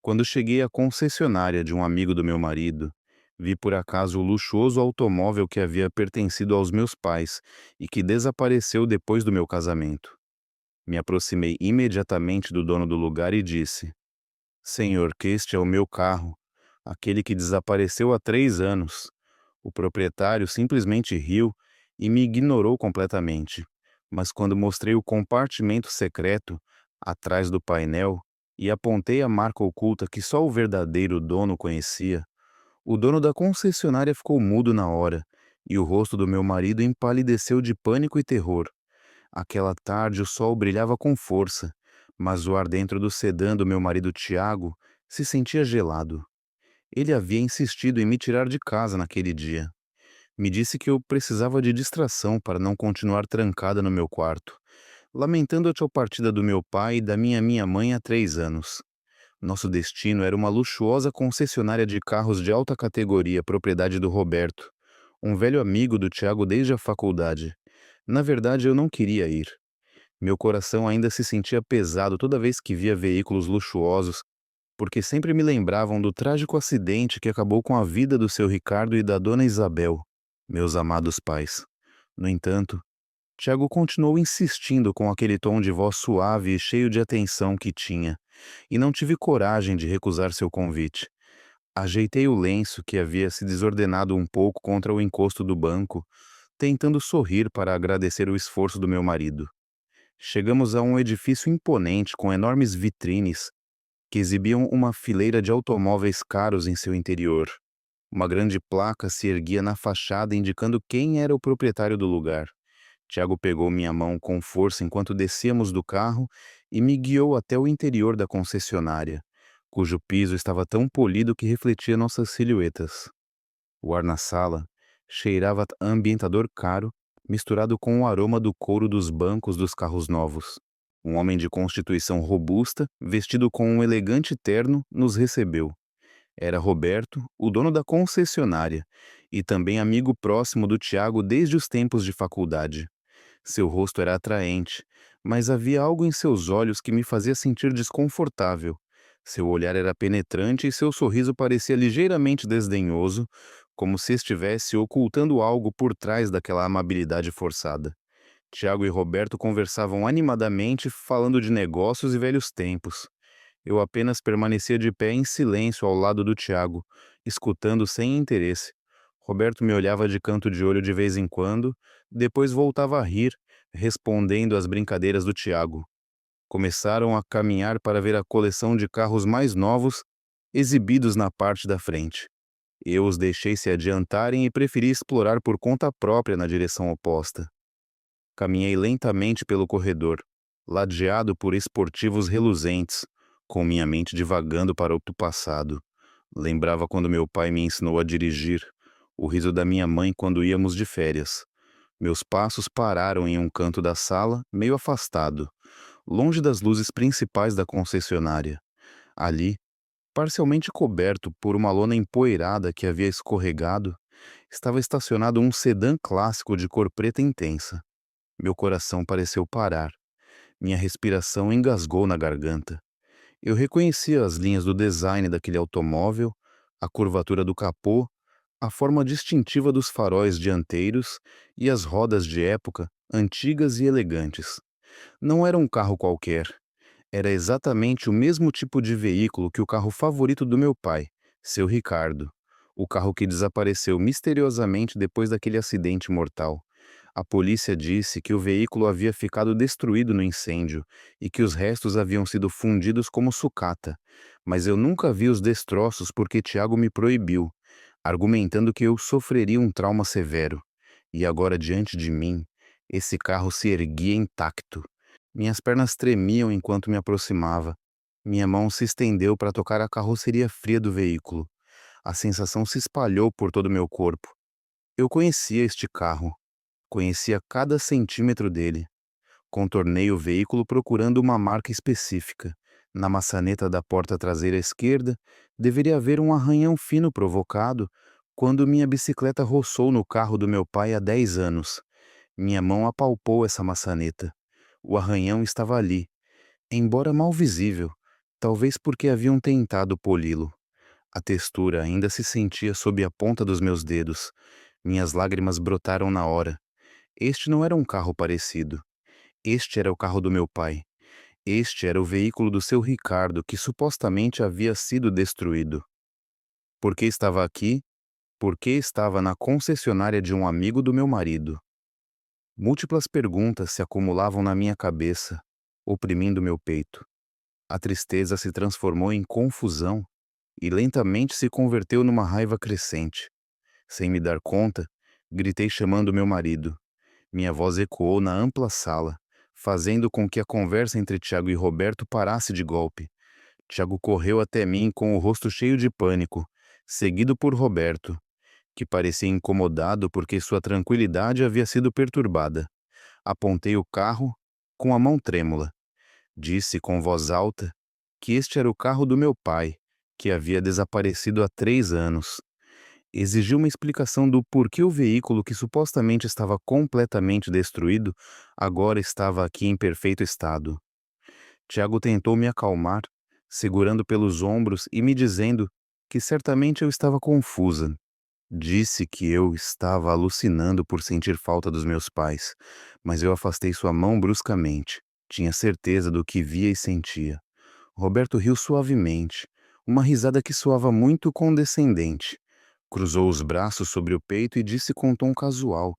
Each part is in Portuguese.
Quando cheguei à concessionária de um amigo do meu marido, vi por acaso o luxuoso automóvel que havia pertencido aos meus pais e que desapareceu depois do meu casamento. Me aproximei imediatamente do dono do lugar e disse: Senhor, que este é o meu carro, aquele que desapareceu há 3 anos. O proprietário simplesmente riu e me ignorou completamente. Mas quando mostrei o compartimento secreto atrás do painel e apontei a marca oculta que só o verdadeiro dono conhecia, o dono da concessionária ficou mudo na hora e o rosto do meu marido empalideceu de pânico e terror. Aquela tarde o sol brilhava com força, mas o ar dentro do sedã do meu marido Tiago se sentia gelado. Ele havia insistido em me tirar de casa naquele dia. Me disse que eu precisava de distração para não continuar trancada no meu quarto, lamentando a partida do meu pai e da minha mãe há 3 anos. Nosso destino era uma luxuosa concessionária de carros de alta categoria, propriedade do Roberto, um velho amigo do Tiago desde a faculdade. Na verdade, eu não queria ir. Meu coração ainda se sentia pesado toda vez que via veículos luxuosos, porque sempre me lembravam do trágico acidente que acabou com a vida do seu Ricardo e da dona Isabel, meus amados pais. No entanto, Tiago continuou insistindo com aquele tom de voz suave e cheio de atenção que tinha, e não tive coragem de recusar seu convite. Ajeitei o lenço que havia se desordenado um pouco contra o encosto do banco, tentando sorrir para agradecer o esforço do meu marido. Chegamos a um edifício imponente com enormes vitrines que exibiam uma fileira de automóveis caros em seu interior. Uma grande placa se erguia na fachada indicando quem era o proprietário do lugar. Tiago pegou minha mão com força enquanto descíamos do carro e me guiou até o interior da concessionária, cujo piso estava tão polido que refletia nossas silhuetas. O ar na sala cheirava a ambientador caro, misturado com o aroma do couro dos bancos dos carros novos. Um homem de constituição robusta, vestido com um elegante terno, nos recebeu. Era Roberto, o dono da concessionária, e também amigo próximo do Tiago desde os tempos de faculdade. Seu rosto era atraente, mas havia algo em seus olhos que me fazia sentir desconfortável. Seu olhar era penetrante e seu sorriso parecia ligeiramente desdenhoso, como se estivesse ocultando algo por trás daquela amabilidade forçada. Tiago e Roberto conversavam animadamente, falando de negócios e velhos tempos. Eu apenas permanecia de pé em silêncio ao lado do Tiago, escutando sem interesse. Roberto me olhava de canto de olho de vez em quando, depois voltava a rir, respondendo às brincadeiras do Tiago. Começaram a caminhar para ver a coleção de carros mais novos exibidos na parte da frente. Eu os deixei se adiantarem e preferi explorar por conta própria na direção oposta. Caminhei lentamente pelo corredor, ladeado por esportivos reluzentes, com minha mente divagando para o passado. Lembrava quando meu pai me ensinou a dirigir, o riso da minha mãe quando íamos de férias. Meus passos pararam em um canto da sala, meio afastado, longe das luzes principais da concessionária. Ali, parcialmente coberto por uma lona empoeirada que havia escorregado, estava estacionado um sedã clássico de cor preta intensa. Meu coração pareceu parar. Minha respiração engasgou na garganta. Eu reconhecia as linhas do design daquele automóvel, a curvatura do capô, a forma distintiva dos faróis dianteiros e as rodas de época, antigas e elegantes. Não era um carro qualquer. Era exatamente o mesmo tipo de veículo que o carro favorito do meu pai, seu Ricardo. O carro que desapareceu misteriosamente depois daquele acidente mortal. A polícia disse que o veículo havia ficado destruído no incêndio e que os restos haviam sido fundidos como sucata, mas eu nunca vi os destroços porque Tiago me proibiu, argumentando que eu sofreria um trauma severo. E agora diante de mim, esse carro se erguia intacto. Minhas pernas tremiam enquanto me aproximava. Minha mão se estendeu para tocar a carroceria fria do veículo. A sensação se espalhou por todo o meu corpo. Eu conhecia este carro. Conhecia cada centímetro dele. Contornei o veículo procurando uma marca específica. Na maçaneta da porta traseira esquerda, deveria haver um arranhão fino provocado quando minha bicicleta roçou no carro do meu pai há 10 anos. Minha mão apalpou essa maçaneta. O arranhão estava ali, embora mal visível, talvez porque haviam tentado poli-lo. A textura ainda se sentia sob a ponta dos meus dedos. Minhas lágrimas brotaram na hora. Este não era um carro parecido. Este era o carro do meu pai. Este era o veículo do seu Ricardo, que supostamente havia sido destruído. Por que estava aqui? Por que estava na concessionária de um amigo do meu marido? Múltiplas perguntas se acumulavam na minha cabeça, oprimindo meu peito. A tristeza se transformou em confusão e lentamente se converteu numa raiva crescente. Sem me dar conta, gritei chamando meu marido. Minha voz ecoou na ampla sala, fazendo com que a conversa entre Tiago e Roberto parasse de golpe. Tiago correu até mim com o rosto cheio de pânico, seguido por Roberto, que parecia incomodado porque sua tranquilidade havia sido perturbada. Apontei o carro com a mão trêmula. Disse com voz alta que este era o carro do meu pai, que havia desaparecido há 3 anos. Exigi uma explicação do porquê o veículo que supostamente estava completamente destruído agora estava aqui em perfeito estado. Tiago tentou me acalmar, segurando pelos ombros e me dizendo que certamente eu estava confusa. Disse que eu estava alucinando por sentir falta dos meus pais, mas eu afastei sua mão bruscamente. Tinha certeza do que via e sentia. Roberto riu suavemente, uma risada que soava muito condescendente. Cruzou os braços sobre o peito e disse com tom casual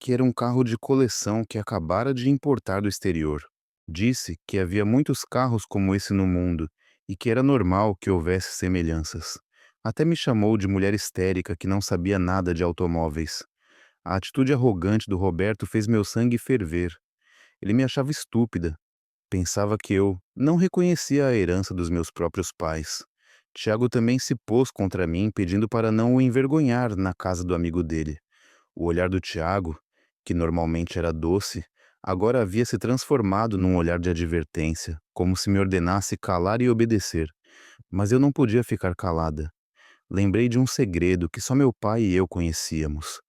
que era um carro de coleção que acabara de importar do exterior. Disse que havia muitos carros como esse no mundo e que era normal que houvesse semelhanças. Até me chamou de mulher histérica que não sabia nada de automóveis. A atitude arrogante do Roberto fez meu sangue ferver. Ele me achava estúpida. Pensava que eu não reconhecia a herança dos meus próprios pais. Tiago também se pôs contra mim, pedindo para não o envergonhar na casa do amigo dele. O olhar do Tiago, que normalmente era doce, agora havia se transformado num olhar de advertência, como se me ordenasse calar e obedecer. Mas eu não podia ficar calada. Lembrei de um segredo que só meu pai e eu conhecíamos.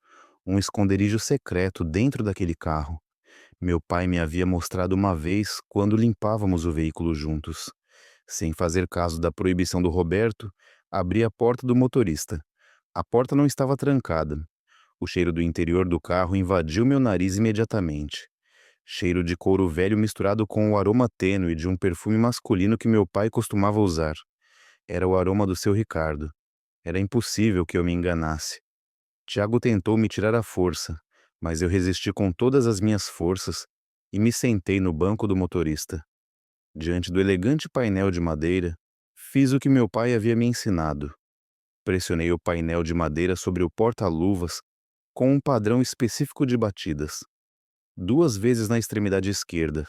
Um esconderijo secreto dentro daquele carro. Meu pai me havia mostrado uma vez quando limpávamos o veículo juntos. Sem fazer caso da proibição do Roberto, abri a porta do motorista. A porta não estava trancada. O cheiro do interior do carro invadiu meu nariz imediatamente. Cheiro de couro velho misturado com o aroma tênue de um perfume masculino que meu pai costumava usar. Era o aroma do seu Ricardo. Era impossível que eu me enganasse. Tiago tentou me tirar à força, mas eu resisti com todas as minhas forças e me sentei no banco do motorista. Diante do elegante painel de madeira, fiz o que meu pai havia me ensinado. Pressionei o painel de madeira sobre o porta-luvas com um padrão específico de batidas. 2 vezes na extremidade esquerda,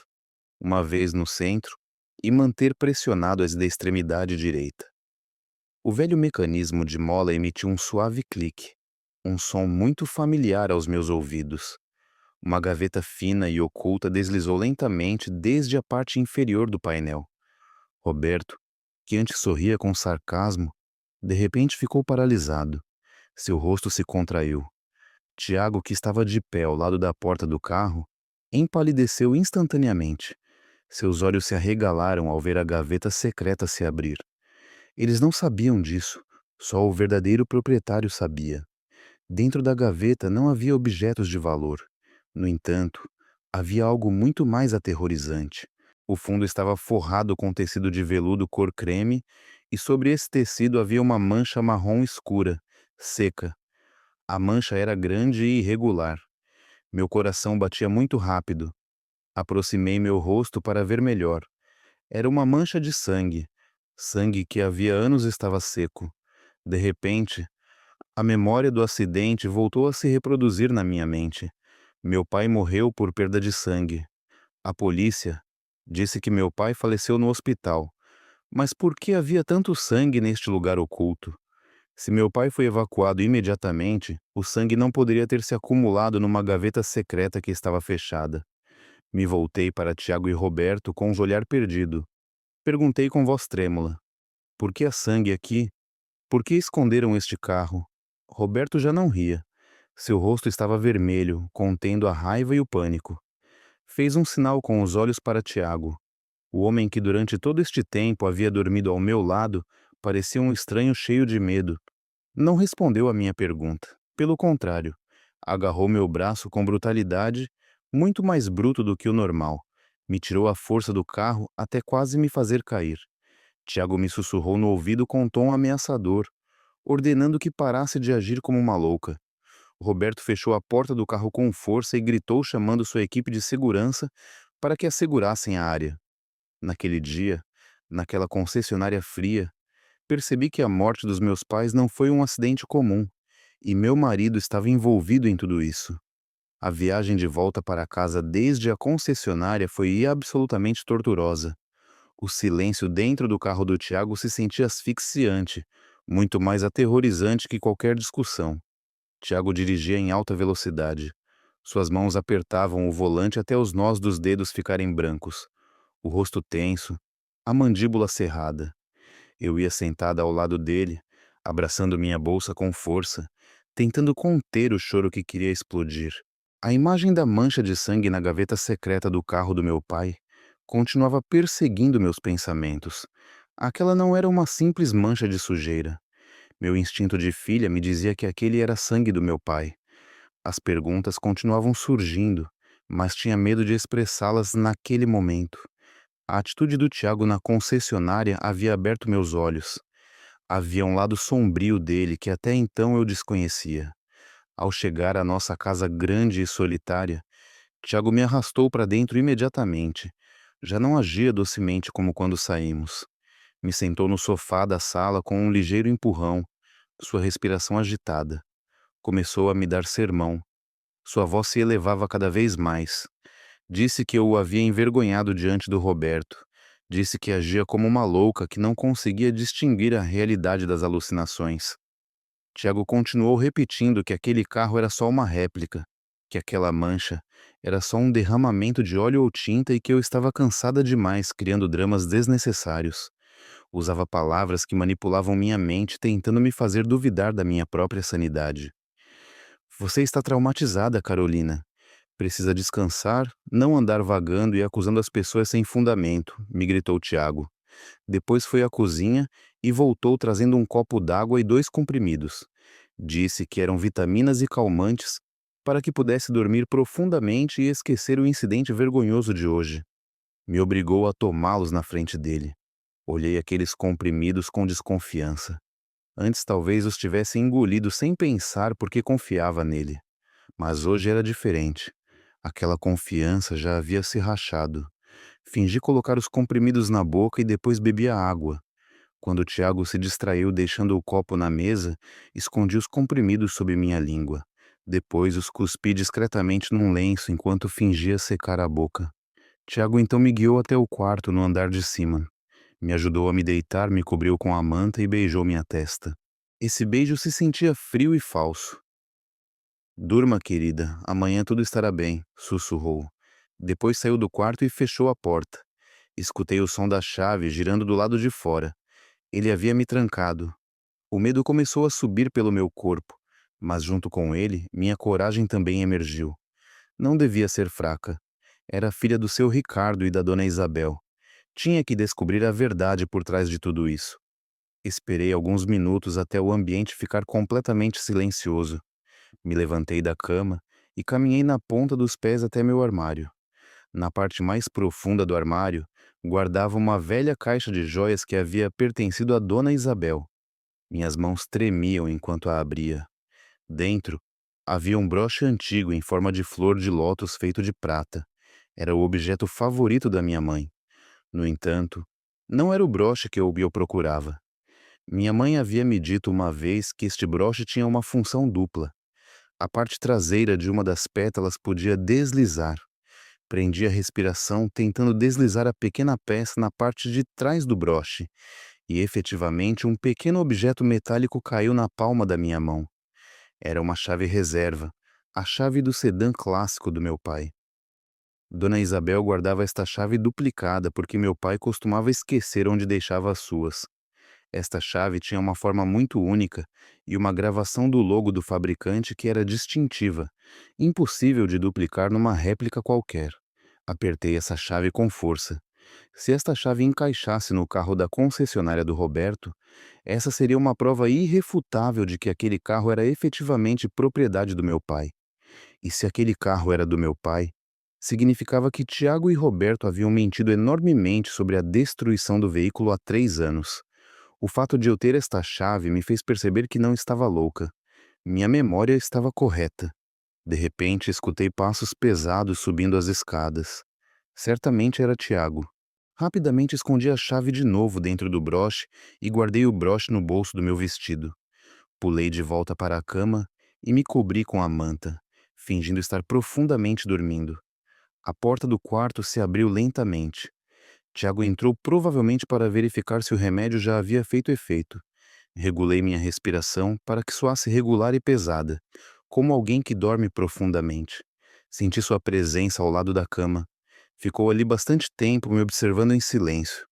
uma vez no centro e manter pressionado as da extremidade direita. O velho mecanismo de mola emitiu um suave clique, um som muito familiar aos meus ouvidos. Uma gaveta fina e oculta deslizou lentamente desde a parte inferior do painel. Roberto, que antes sorria com sarcasmo, de repente ficou paralisado. Seu rosto se contraiu. Tiago, que estava de pé ao lado da porta do carro, empalideceu instantaneamente. Seus olhos se arregalaram ao ver a gaveta secreta se abrir. Eles não sabiam disso, só o verdadeiro proprietário sabia. Dentro da gaveta não havia objetos de valor. No entanto, havia algo muito mais aterrorizante. O fundo estava forrado com tecido de veludo cor creme e sobre esse tecido havia uma mancha marrom escura, seca. A mancha era grande e irregular. Meu coração batia muito rápido. Aproximei meu rosto para ver melhor. Era uma mancha de sangue. Sangue que havia anos estava seco. De repente, a memória do acidente voltou a se reproduzir na minha mente. Meu pai morreu por perda de sangue. A polícia disse que meu pai faleceu no hospital. Mas por que havia tanto sangue neste lugar oculto? Se meu pai foi evacuado imediatamente, o sangue não poderia ter se acumulado numa gaveta secreta que estava fechada. Me voltei para Tiago e Roberto com os olhar perdido. Perguntei com voz trêmula: por que há sangue aqui? Por que esconderam este carro? Roberto já não ria. Seu rosto estava vermelho, contendo a raiva e o pânico. Fez um sinal com os olhos para Tiago. O homem que durante todo este tempo havia dormido ao meu lado parecia um estranho cheio de medo. Não respondeu à minha pergunta. Pelo contrário, agarrou meu braço com brutalidade, muito mais bruto do que o normal. Me tirou à força do carro até quase me fazer cair. Tiago me sussurrou no ouvido com um tom ameaçador, ordenando que parasse de agir como uma louca. Roberto fechou a porta do carro com força e gritou chamando sua equipe de segurança para que assegurassem a área. Naquele dia, naquela concessionária fria, percebi que a morte dos meus pais não foi um acidente comum, e meu marido estava envolvido em tudo isso. A viagem de volta para casa desde a concessionária foi absolutamente torturosa. O silêncio dentro do carro do Tiago se sentia asfixiante, muito mais aterrorizante que qualquer discussão. Tiago dirigia em alta velocidade. Suas mãos apertavam o volante até os nós dos dedos ficarem brancos. O rosto tenso, a mandíbula cerrada. Eu ia sentada ao lado dele, abraçando minha bolsa com força, tentando conter o choro que queria explodir. A imagem da mancha de sangue na gaveta secreta do carro do meu pai continuava perseguindo meus pensamentos. Aquela não era uma simples mancha de sujeira. Meu instinto de filha me dizia que aquele era sangue do meu pai. As perguntas continuavam surgindo, mas tinha medo de expressá-las naquele momento. A atitude do Tiago na concessionária havia aberto meus olhos. Havia um lado sombrio dele que até então eu desconhecia. Ao chegar à nossa casa grande e solitária, Tiago me arrastou para dentro imediatamente. Já não agia docemente como quando saímos. Me sentou no sofá da sala com um ligeiro empurrão, sua respiração agitada. Começou a me dar sermão. Sua voz se elevava cada vez mais. Disse que eu o havia envergonhado diante do Roberto. Disse que agia como uma louca que não conseguia distinguir a realidade das alucinações. Tiago continuou repetindo que aquele carro era só uma réplica, que aquela mancha era só um derramamento de óleo ou tinta e que eu estava cansada demais criando dramas desnecessários. Usava palavras que manipulavam minha mente, tentando me fazer duvidar da minha própria sanidade. Você está traumatizada, Carolina. Precisa descansar, não andar vagando e acusando as pessoas sem fundamento, me gritou Tiago. Depois foi à cozinha e voltou trazendo um copo d'água e 2 comprimidos. Disse que eram vitaminas e calmantes para que pudesse dormir profundamente e esquecer o incidente vergonhoso de hoje. Me obrigou a tomá-los na frente dele. Olhei aqueles comprimidos com desconfiança. Antes talvez os tivesse engolido sem pensar porque confiava nele. Mas hoje era diferente. Aquela confiança já havia se rachado. Fingi colocar os comprimidos na boca e depois bebi a água. Quando Tiago se distraiu deixando o copo na mesa, escondi os comprimidos sob minha língua. Depois os cuspi discretamente num lenço enquanto fingia secar a boca. Tiago então me guiou até o quarto no andar de cima. Me ajudou a me deitar, me cobriu com a manta e beijou minha testa. Esse beijo se sentia frio e falso. Durma, querida, amanhã tudo estará bem, sussurrou. Depois saiu do quarto e fechou a porta. Escutei o som da chave girando do lado de fora. Ele havia me trancado. O medo começou a subir pelo meu corpo, mas junto com ele, minha coragem também emergiu. Não devia ser fraca. Era filha do seu Ricardo e da dona Isabel. Tinha que descobrir a verdade por trás de tudo isso. Esperei alguns minutos até o ambiente ficar completamente silencioso. Me levantei da cama e caminhei na ponta dos pés até meu armário. Na parte mais profunda do armário, guardava uma velha caixa de joias que havia pertencido à dona Isabel. Minhas mãos tremiam enquanto a abria. Dentro, havia um broche antigo em forma de flor de lótus feito de prata. Era o objeto favorito da minha mãe. No entanto, não era o broche que eu procurava. Minha mãe havia me dito uma vez que este broche tinha uma função dupla. A parte traseira de uma das pétalas podia deslizar. Prendi a respiração tentando deslizar a pequena peça na parte de trás do broche, e efetivamente um pequeno objeto metálico caiu na palma da minha mão. Era uma chave reserva, a chave do sedã clássico do meu pai. Dona Isabel guardava esta chave duplicada porque meu pai costumava esquecer onde deixava as suas. Esta chave tinha uma forma muito única e uma gravação do logo do fabricante que era distintiva, impossível de duplicar numa réplica qualquer. Apertei essa chave com força. Se esta chave encaixasse no carro da concessionária do Roberto, essa seria uma prova irrefutável de que aquele carro era efetivamente propriedade do meu pai. E se aquele carro era do meu pai, significava que Tiago e Roberto haviam mentido enormemente sobre a destruição do veículo há 3 anos. O fato de eu ter esta chave me fez perceber que não estava louca. Minha memória estava correta. De repente, escutei passos pesados subindo as escadas. Certamente era Tiago. Rapidamente escondi a chave de novo dentro do broche e guardei o broche no bolso do meu vestido. Pulei de volta para a cama e me cobri com a manta, fingindo estar profundamente dormindo. A porta do quarto se abriu lentamente. Tiago entrou provavelmente para verificar se o remédio já havia feito efeito. Regulei minha respiração para que soasse regular e pesada, como alguém que dorme profundamente. Senti sua presença ao lado da cama. Ficou ali bastante tempo me observando em silêncio.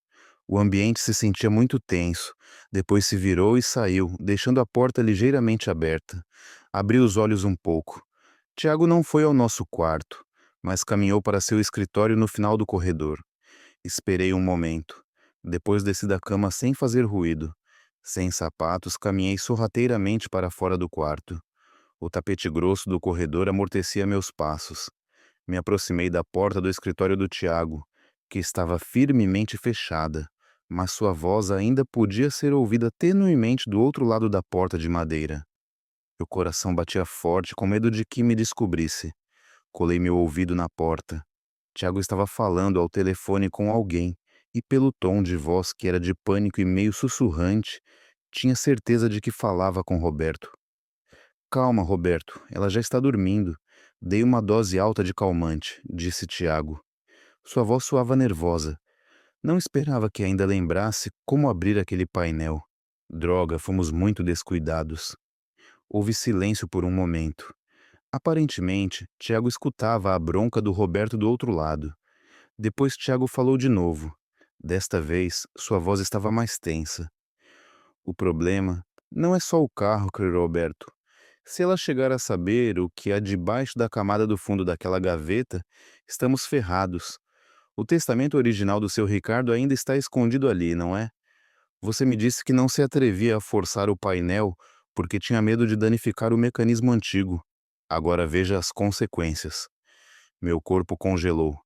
O ambiente se sentia muito tenso. Depois se virou e saiu, deixando a porta ligeiramente aberta. Abri os olhos um pouco. Tiago não foi ao nosso quarto, mas caminhou para seu escritório no final do corredor. Esperei um momento. Depois desci da cama sem fazer ruído. Sem sapatos, caminhei sorrateiramente para fora do quarto. O tapete grosso do corredor amortecia meus passos. Me aproximei da porta do escritório do Tiago, que estava firmemente fechada, mas sua voz ainda podia ser ouvida tenuemente do outro lado da porta de madeira. Meu coração batia forte com medo de que me descobrisse. Colei meu ouvido na porta. Tiago estava falando ao telefone com alguém, e pelo tom de voz que era de pânico e meio sussurrante, tinha certeza de que falava com Roberto. Calma, Roberto, ela já está dormindo. Dei uma dose alta de calmante, disse Tiago. Sua voz soava nervosa. Não esperava que ainda lembrasse como abrir aquele painel. Droga, fomos muito descuidados. Houve silêncio por um momento. Aparentemente, Tiago escutava a bronca do Roberto do outro lado. Depois Tiago falou de novo. Desta vez, sua voz estava mais tensa. O problema não é só o carro, Crer Roberto. Se ela chegar a saber o que há debaixo da camada do fundo daquela gaveta, estamos ferrados. O testamento original do seu Ricardo ainda está escondido ali, não é? Você me disse que não se atrevia a forçar o painel porque tinha medo de danificar o mecanismo antigo. Agora veja as consequências. Meu corpo congelou.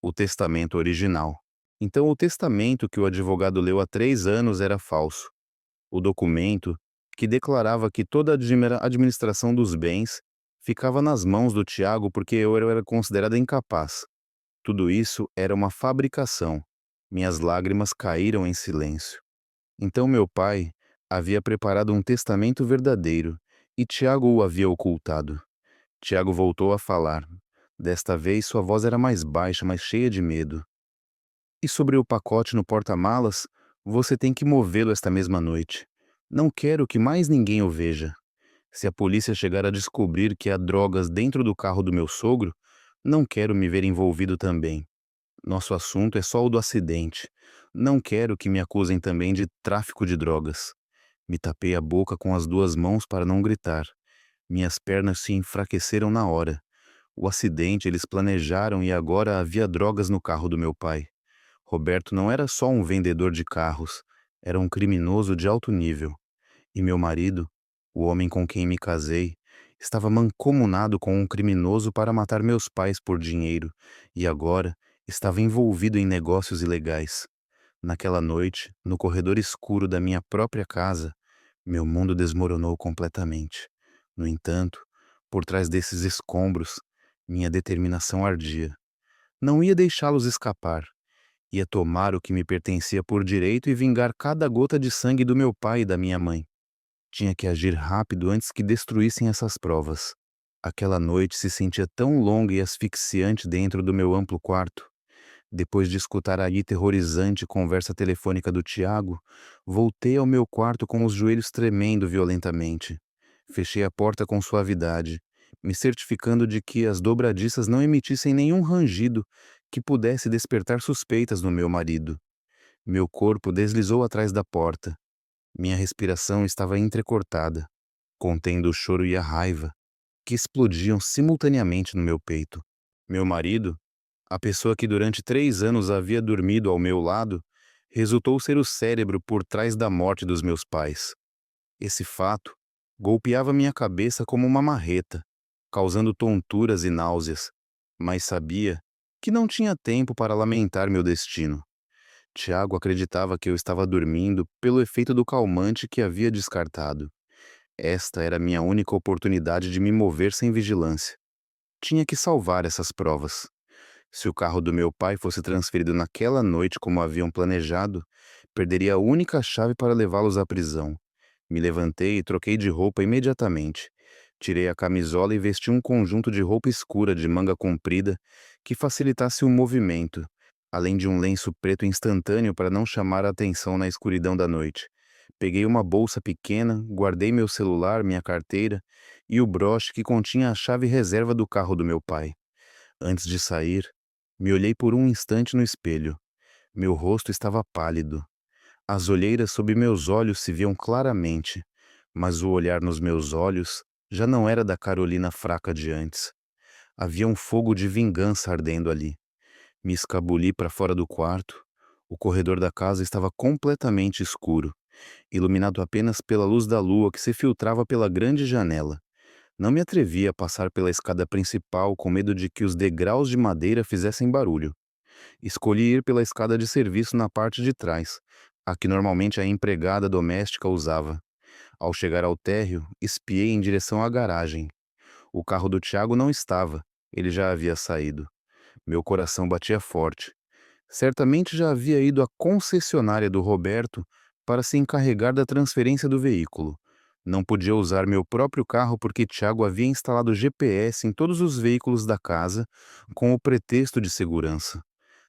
O testamento original. Então, o testamento que o advogado leu há 3 anos era falso. O documento, que declarava que toda a administração dos bens ficava nas mãos do Tiago porque eu era considerada incapaz. Tudo isso era uma fabricação. Minhas lágrimas caíram em silêncio. Então meu pai havia preparado um testamento verdadeiro e Tiago o havia ocultado. Tiago voltou a falar. Desta vez sua voz era mais baixa, mas cheia de medo. E sobre o pacote no porta-malas, você tem que movê-lo esta mesma noite. Não quero que mais ninguém o veja. Se a polícia chegar a descobrir que há drogas dentro do carro do meu sogro, não quero me ver envolvido também. Nosso assunto é só o do acidente. Não quero que me acusem também de tráfico de drogas. Me tapei a boca com as duas mãos para não gritar. Minhas pernas se enfraqueceram na hora. O acidente eles planejaram e agora havia drogas no carro do meu pai. Roberto não era só um vendedor de carros, era um criminoso de alto nível. E meu marido, o homem com quem me casei, estava mancomunado com um criminoso para matar meus pais por dinheiro e agora estava envolvido em negócios ilegais. Naquela noite, no corredor escuro da minha própria casa, meu mundo desmoronou completamente. No entanto, por trás desses escombros, minha determinação ardia. Não ia deixá-los escapar. Ia tomar o que me pertencia por direito e vingar cada gota de sangue do meu pai e da minha mãe. Tinha que agir rápido antes que destruíssem essas provas. Aquela noite se sentia tão longa e asfixiante dentro do meu amplo quarto. Depois de escutar a aterrorizante conversa telefônica do Tiago, voltei ao meu quarto com os joelhos tremendo violentamente. Fechei a porta com suavidade, me certificando de que as dobradiças não emitissem nenhum rangido que pudesse despertar suspeitas no meu marido. Meu corpo deslizou atrás da porta. Minha respiração estava entrecortada, contendo o choro e a raiva, que explodiam simultaneamente no meu peito. Meu marido A pessoa que durante 3 anos havia dormido ao meu lado resultou ser o cérebro por trás da morte dos meus pais. Esse fato golpeava minha cabeça como uma marreta, causando tonturas e náuseas, mas sabia que não tinha tempo para lamentar meu destino. Tiago acreditava que eu estava dormindo pelo efeito do calmante que havia descartado. Esta era minha única oportunidade de me mover sem vigilância. Tinha que salvar essas provas. Se o carro do meu pai fosse transferido naquela noite como haviam planejado, perderia a única chave para levá-los à prisão. Me levantei e troquei de roupa imediatamente. Tirei a camisola e vesti um conjunto de roupa escura de manga comprida que facilitasse o movimento, além de um lenço preto instantâneo para não chamar a atenção na escuridão da noite. Peguei uma bolsa pequena, guardei meu celular, minha carteira e o broche que continha a chave reserva do carro do meu pai. Antes de sair, me olhei por um instante no espelho. Meu rosto estava pálido. As olheiras sob meus olhos se viam claramente, mas o olhar nos meus olhos já não era da Carolina fraca de antes. Havia um fogo de vingança ardendo ali. Me escabuli para fora do quarto. O corredor da casa estava completamente escuro, iluminado apenas pela luz da lua que se filtrava pela grande janela. Não me atrevia a passar pela escada principal com medo de que os degraus de madeira fizessem barulho. Escolhi ir pela escada de serviço na parte de trás, a que normalmente a empregada doméstica usava. Ao chegar ao térreo, espiei em direção à garagem. O carro do Tiago não estava, ele já havia saído. Meu coração batia forte. Certamente já havia ido à concessionária do Roberto para se encarregar da transferência do veículo. Não podia usar meu próprio carro porque Tiago havia instalado GPS em todos os veículos da casa com o pretexto de segurança.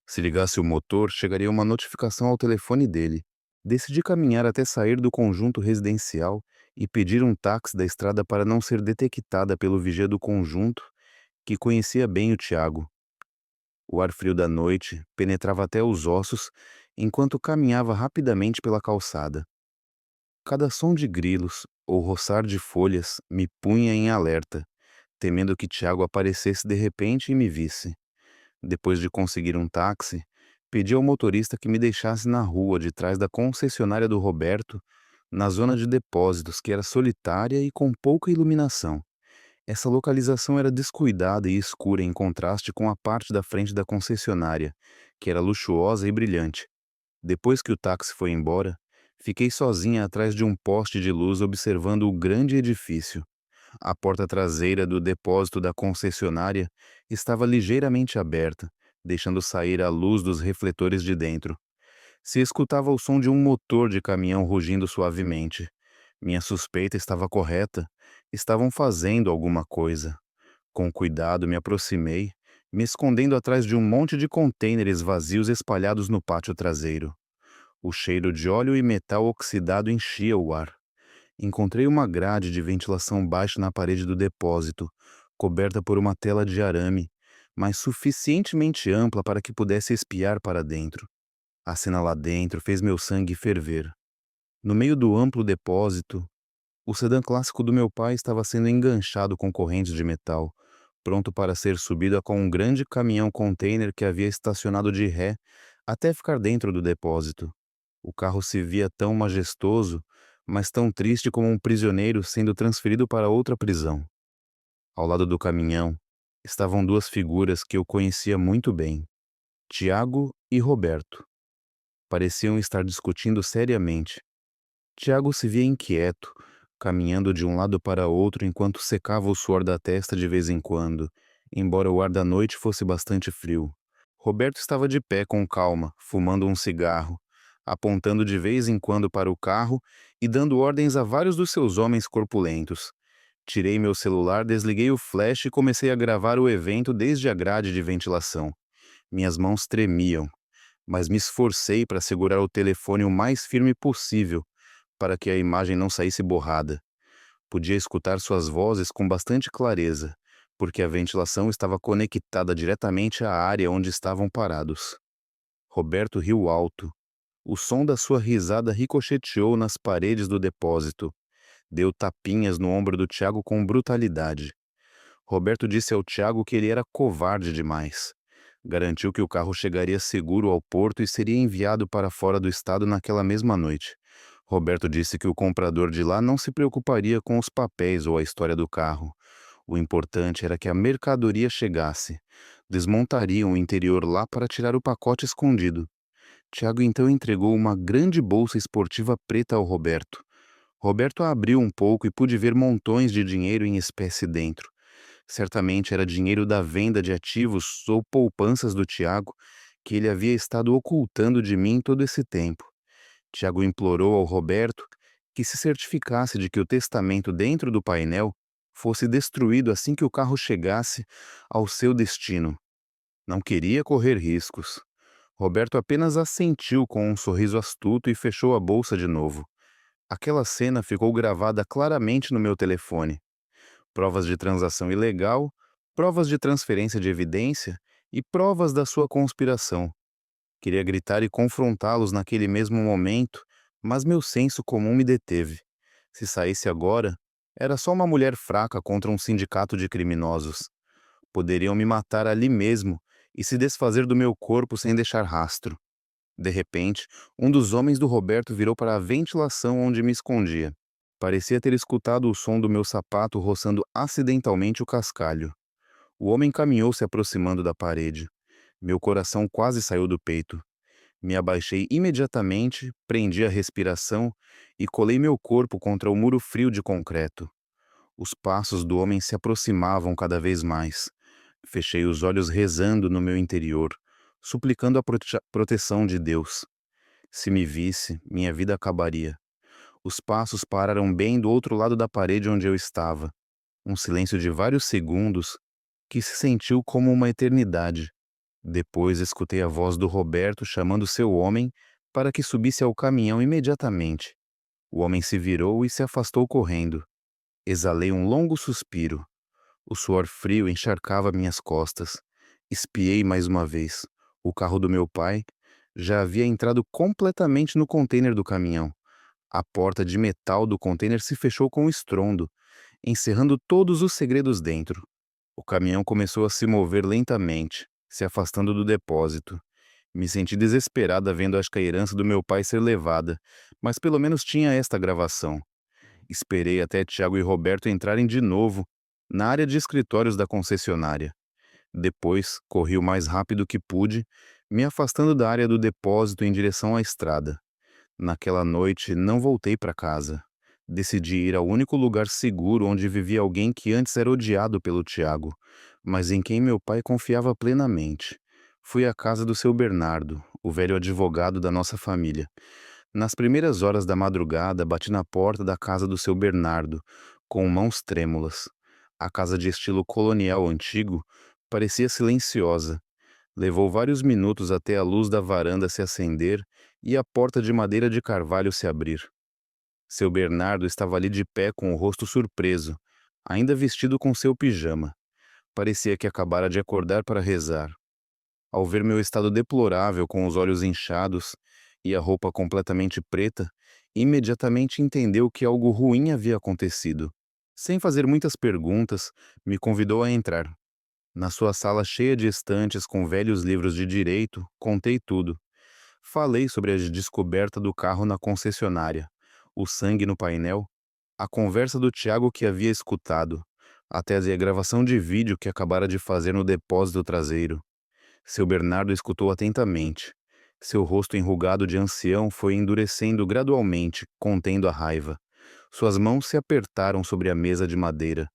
Se ligasse o motor, chegaria uma notificação ao telefone dele. Decidi caminhar até sair do conjunto residencial e pedir um táxi da estrada para não ser detectada pelo vigia do conjunto, que conhecia bem o Tiago. O ar frio da noite penetrava até os ossos enquanto caminhava rapidamente pela calçada. Cada som de grilos ou roçar de folhas me punha em alerta, temendo que Tiago aparecesse de repente e me visse. Depois de conseguir um táxi, pedi ao motorista que me deixasse na rua de trás da concessionária do Roberto, na zona de depósitos que era solitária e com pouca iluminação. Essa localização era descuidada e escura em contraste com a parte da frente da concessionária, que era luxuosa e brilhante. Depois que o táxi foi embora, fiquei sozinha atrás de um poste de luz observando o grande edifício. A porta traseira do depósito da concessionária estava ligeiramente aberta, deixando sair a luz dos refletores de dentro. Se escutava o som de um motor de caminhão rugindo suavemente. Minha suspeita estava correta. Estavam fazendo alguma coisa. Com cuidado me aproximei, me escondendo atrás de um monte de contêineres vazios espalhados no pátio traseiro. O cheiro de óleo e metal oxidado enchia o ar. Encontrei uma grade de ventilação baixa na parede do depósito, coberta por uma tela de arame, mas suficientemente ampla para que pudesse espiar para dentro. A cena lá dentro fez meu sangue ferver. No meio do amplo depósito, o sedã clássico do meu pai estava sendo enganchado com correntes de metal, pronto para ser subido com um grande caminhão-container que havia estacionado de ré até ficar dentro do depósito. O carro se via tão majestoso, mas tão triste como um prisioneiro sendo transferido para outra prisão. Ao lado do caminhão, estavam duas figuras que eu conhecia muito bem, Tiago e Roberto. Pareciam estar discutindo seriamente. Tiago se via inquieto, caminhando de um lado para outro enquanto secava o suor da testa de vez em quando, embora o ar da noite fosse bastante frio. Roberto estava de pé com calma, fumando um cigarro, apontando de vez em quando para o carro e dando ordens a vários dos seus homens corpulentos. Tirei meu celular, desliguei o flash e comecei a gravar o evento desde a grade de ventilação. Minhas mãos tremiam, mas me esforcei para segurar o telefone o mais firme possível, para que a imagem não saísse borrada. Podia escutar suas vozes com bastante clareza, porque a ventilação estava conectada diretamente à área onde estavam parados. Roberto riu alto. O som da sua risada ricocheteou nas paredes do depósito. Deu tapinhas no ombro do Tiago com brutalidade. Roberto disse ao Tiago que ele era covarde demais. Garantiu que o carro chegaria seguro ao porto e seria enviado para fora do estado naquela mesma noite. Roberto disse que o comprador de lá não se preocuparia com os papéis ou a história do carro. O importante era que a mercadoria chegasse. Desmontariam o interior lá para tirar o pacote escondido. Tiago então entregou uma grande bolsa esportiva preta ao Roberto. Roberto a abriu um pouco e pude ver montões de dinheiro em espécie dentro. Certamente era dinheiro da venda de ativos ou poupanças do Tiago, que ele havia estado ocultando de mim todo esse tempo. Tiago implorou ao Roberto que se certificasse de que o testamento dentro do painel fosse destruído assim que o carro chegasse ao seu destino. Não queria correr riscos. Roberto apenas assentiu com um sorriso astuto e fechou a bolsa de novo. Aquela cena ficou gravada claramente no meu telefone. Provas de transação ilegal, provas de transferência de evidência e provas da sua conspiração. Queria gritar e confrontá-los naquele mesmo momento, mas meu senso comum me deteve. Se saísse agora, era só uma mulher fraca contra um sindicato de criminosos. Poderiam me matar ali mesmo e se desfazer do meu corpo sem deixar rastro. De repente, um dos homens do Roberto virou para a ventilação onde me escondia. Parecia ter escutado o som do meu sapato roçando acidentalmente o cascalho. O homem caminhou se aproximando da parede. Meu coração quase saiu do peito. Me abaixei imediatamente, prendi a respiração e colei meu corpo contra o muro frio de concreto. Os passos do homem se aproximavam cada vez mais. Fechei os olhos rezando no meu interior, suplicando a proteção de Deus. Se me visse, minha vida acabaria. Os passos pararam bem do outro lado da parede onde eu estava. Um silêncio de vários segundos que se sentiu como uma eternidade. Depois escutei a voz do Roberto chamando seu homem para que subisse ao caminhão imediatamente. O homem se virou e se afastou correndo. Exalei um longo suspiro. O suor frio encharcava minhas costas. Espiei mais uma vez. O carro do meu pai já havia entrado completamente no contêiner do caminhão. A porta de metal do contêiner se fechou com estrondo, encerrando todos os segredos dentro. O caminhão começou a se mover lentamente, se afastando do depósito. Me senti desesperada vendo a herança do meu pai ser levada, mas pelo menos tinha esta gravação. Esperei até Tiago e Roberto entrarem de novo na área de escritórios da concessionária. Depois, corri o mais rápido que pude, me afastando da área do depósito em direção à estrada. Naquela noite, não voltei para casa. Decidi ir ao único lugar seguro onde vivia alguém que antes era odiado pelo Tiago, mas em quem meu pai confiava plenamente. Fui à casa do seu Bernardo, o velho advogado da nossa família. Nas primeiras horas da madrugada, bati na porta da casa do seu Bernardo, com mãos trêmulas. A casa de estilo colonial antigo parecia silenciosa. Levou vários minutos até a luz da varanda se acender e a porta de madeira de carvalho se abrir. Seu Bernardo estava ali de pé com o rosto surpreso, ainda vestido com seu pijama. Parecia que acabara de acordar para rezar. Ao ver meu estado deplorável com os olhos inchados e a roupa completamente preta, imediatamente entendeu que algo ruim havia acontecido. Sem fazer muitas perguntas, me convidou a entrar. Na sua sala cheia de estantes com velhos livros de direito, contei tudo. Falei sobre a descoberta do carro na concessionária, o sangue no painel, a conversa do Tiago que havia escutado, até a gravação de vídeo que acabara de fazer no depósito traseiro. Seu Bernardo escutou atentamente. Seu rosto enrugado de ancião foi endurecendo gradualmente, contendo a raiva. Suas mãos se apertaram sobre a mesa de madeira.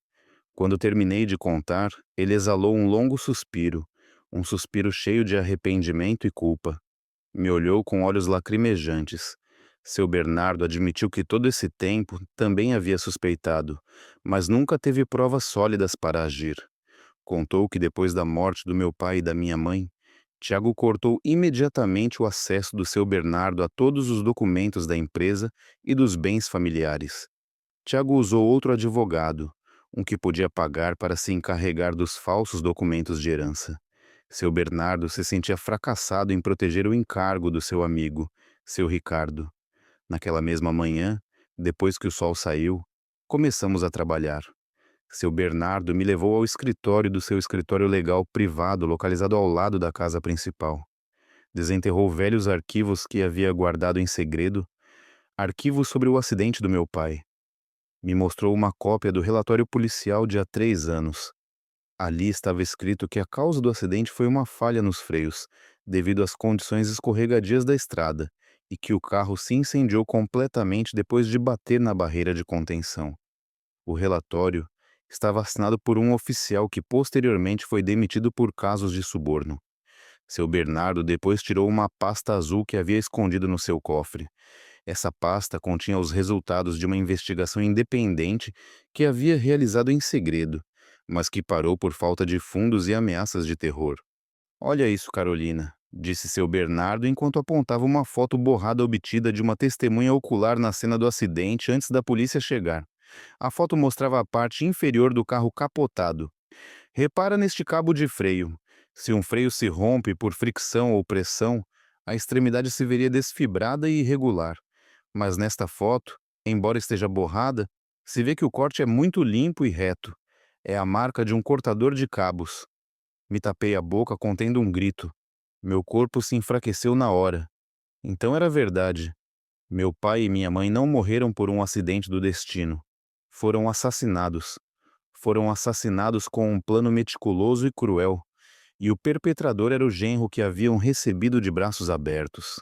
Quando terminei de contar, ele exalou um suspiro cheio de arrependimento e culpa. Me olhou com olhos lacrimejantes. Seu Bernardo admitiu que todo esse tempo também havia suspeitado, mas nunca teve provas sólidas para agir. Contou que depois da morte do meu pai e da minha mãe, Tiago cortou imediatamente o acesso do seu Bernardo a todos os documentos da empresa e dos bens familiares. Tiago usou outro advogado, um que podia pagar para se encarregar dos falsos documentos de herança. Seu Bernardo se sentia fracassado em proteger o encargo do seu amigo, seu Ricardo. Naquela mesma manhã, depois que o sol saiu, começamos a trabalhar. Seu Bernardo me levou ao escritório do seu escritório legal privado, localizado ao lado da casa principal. Desenterrou velhos arquivos que havia guardado em segredo, arquivos sobre o acidente do meu pai. Me mostrou uma cópia do relatório policial de há 3 anos. Ali estava escrito que a causa do acidente foi uma falha nos freios, devido às condições escorregadias da estrada, e que o carro se incendiou completamente depois de bater na barreira de contenção. O relatório estava assinado por um oficial que posteriormente foi demitido por casos de suborno. Seu Bernardo depois tirou uma pasta azul que havia escondido no seu cofre. Essa pasta continha os resultados de uma investigação independente que havia realizado em segredo, mas que parou por falta de fundos e ameaças de terror. "Olha isso, Carolina", disse seu Bernardo enquanto apontava uma foto borrada obtida de uma testemunha ocular na cena do acidente antes da polícia chegar. A foto mostrava a parte inferior do carro capotado. "Repara neste cabo de freio. Se um freio se rompe por fricção ou pressão, a extremidade se veria desfibrada e irregular. Mas nesta foto, embora esteja borrada, se vê que o corte é muito limpo e reto. É a marca de um cortador de cabos." Me tapei a boca contendo um grito. Meu corpo se enfraqueceu na hora. Então era verdade. Meu pai e minha mãe não morreram por um acidente do destino. Foram assassinados. Foram assassinados com um plano meticuloso e cruel. E o perpetrador era o genro que haviam recebido de braços abertos.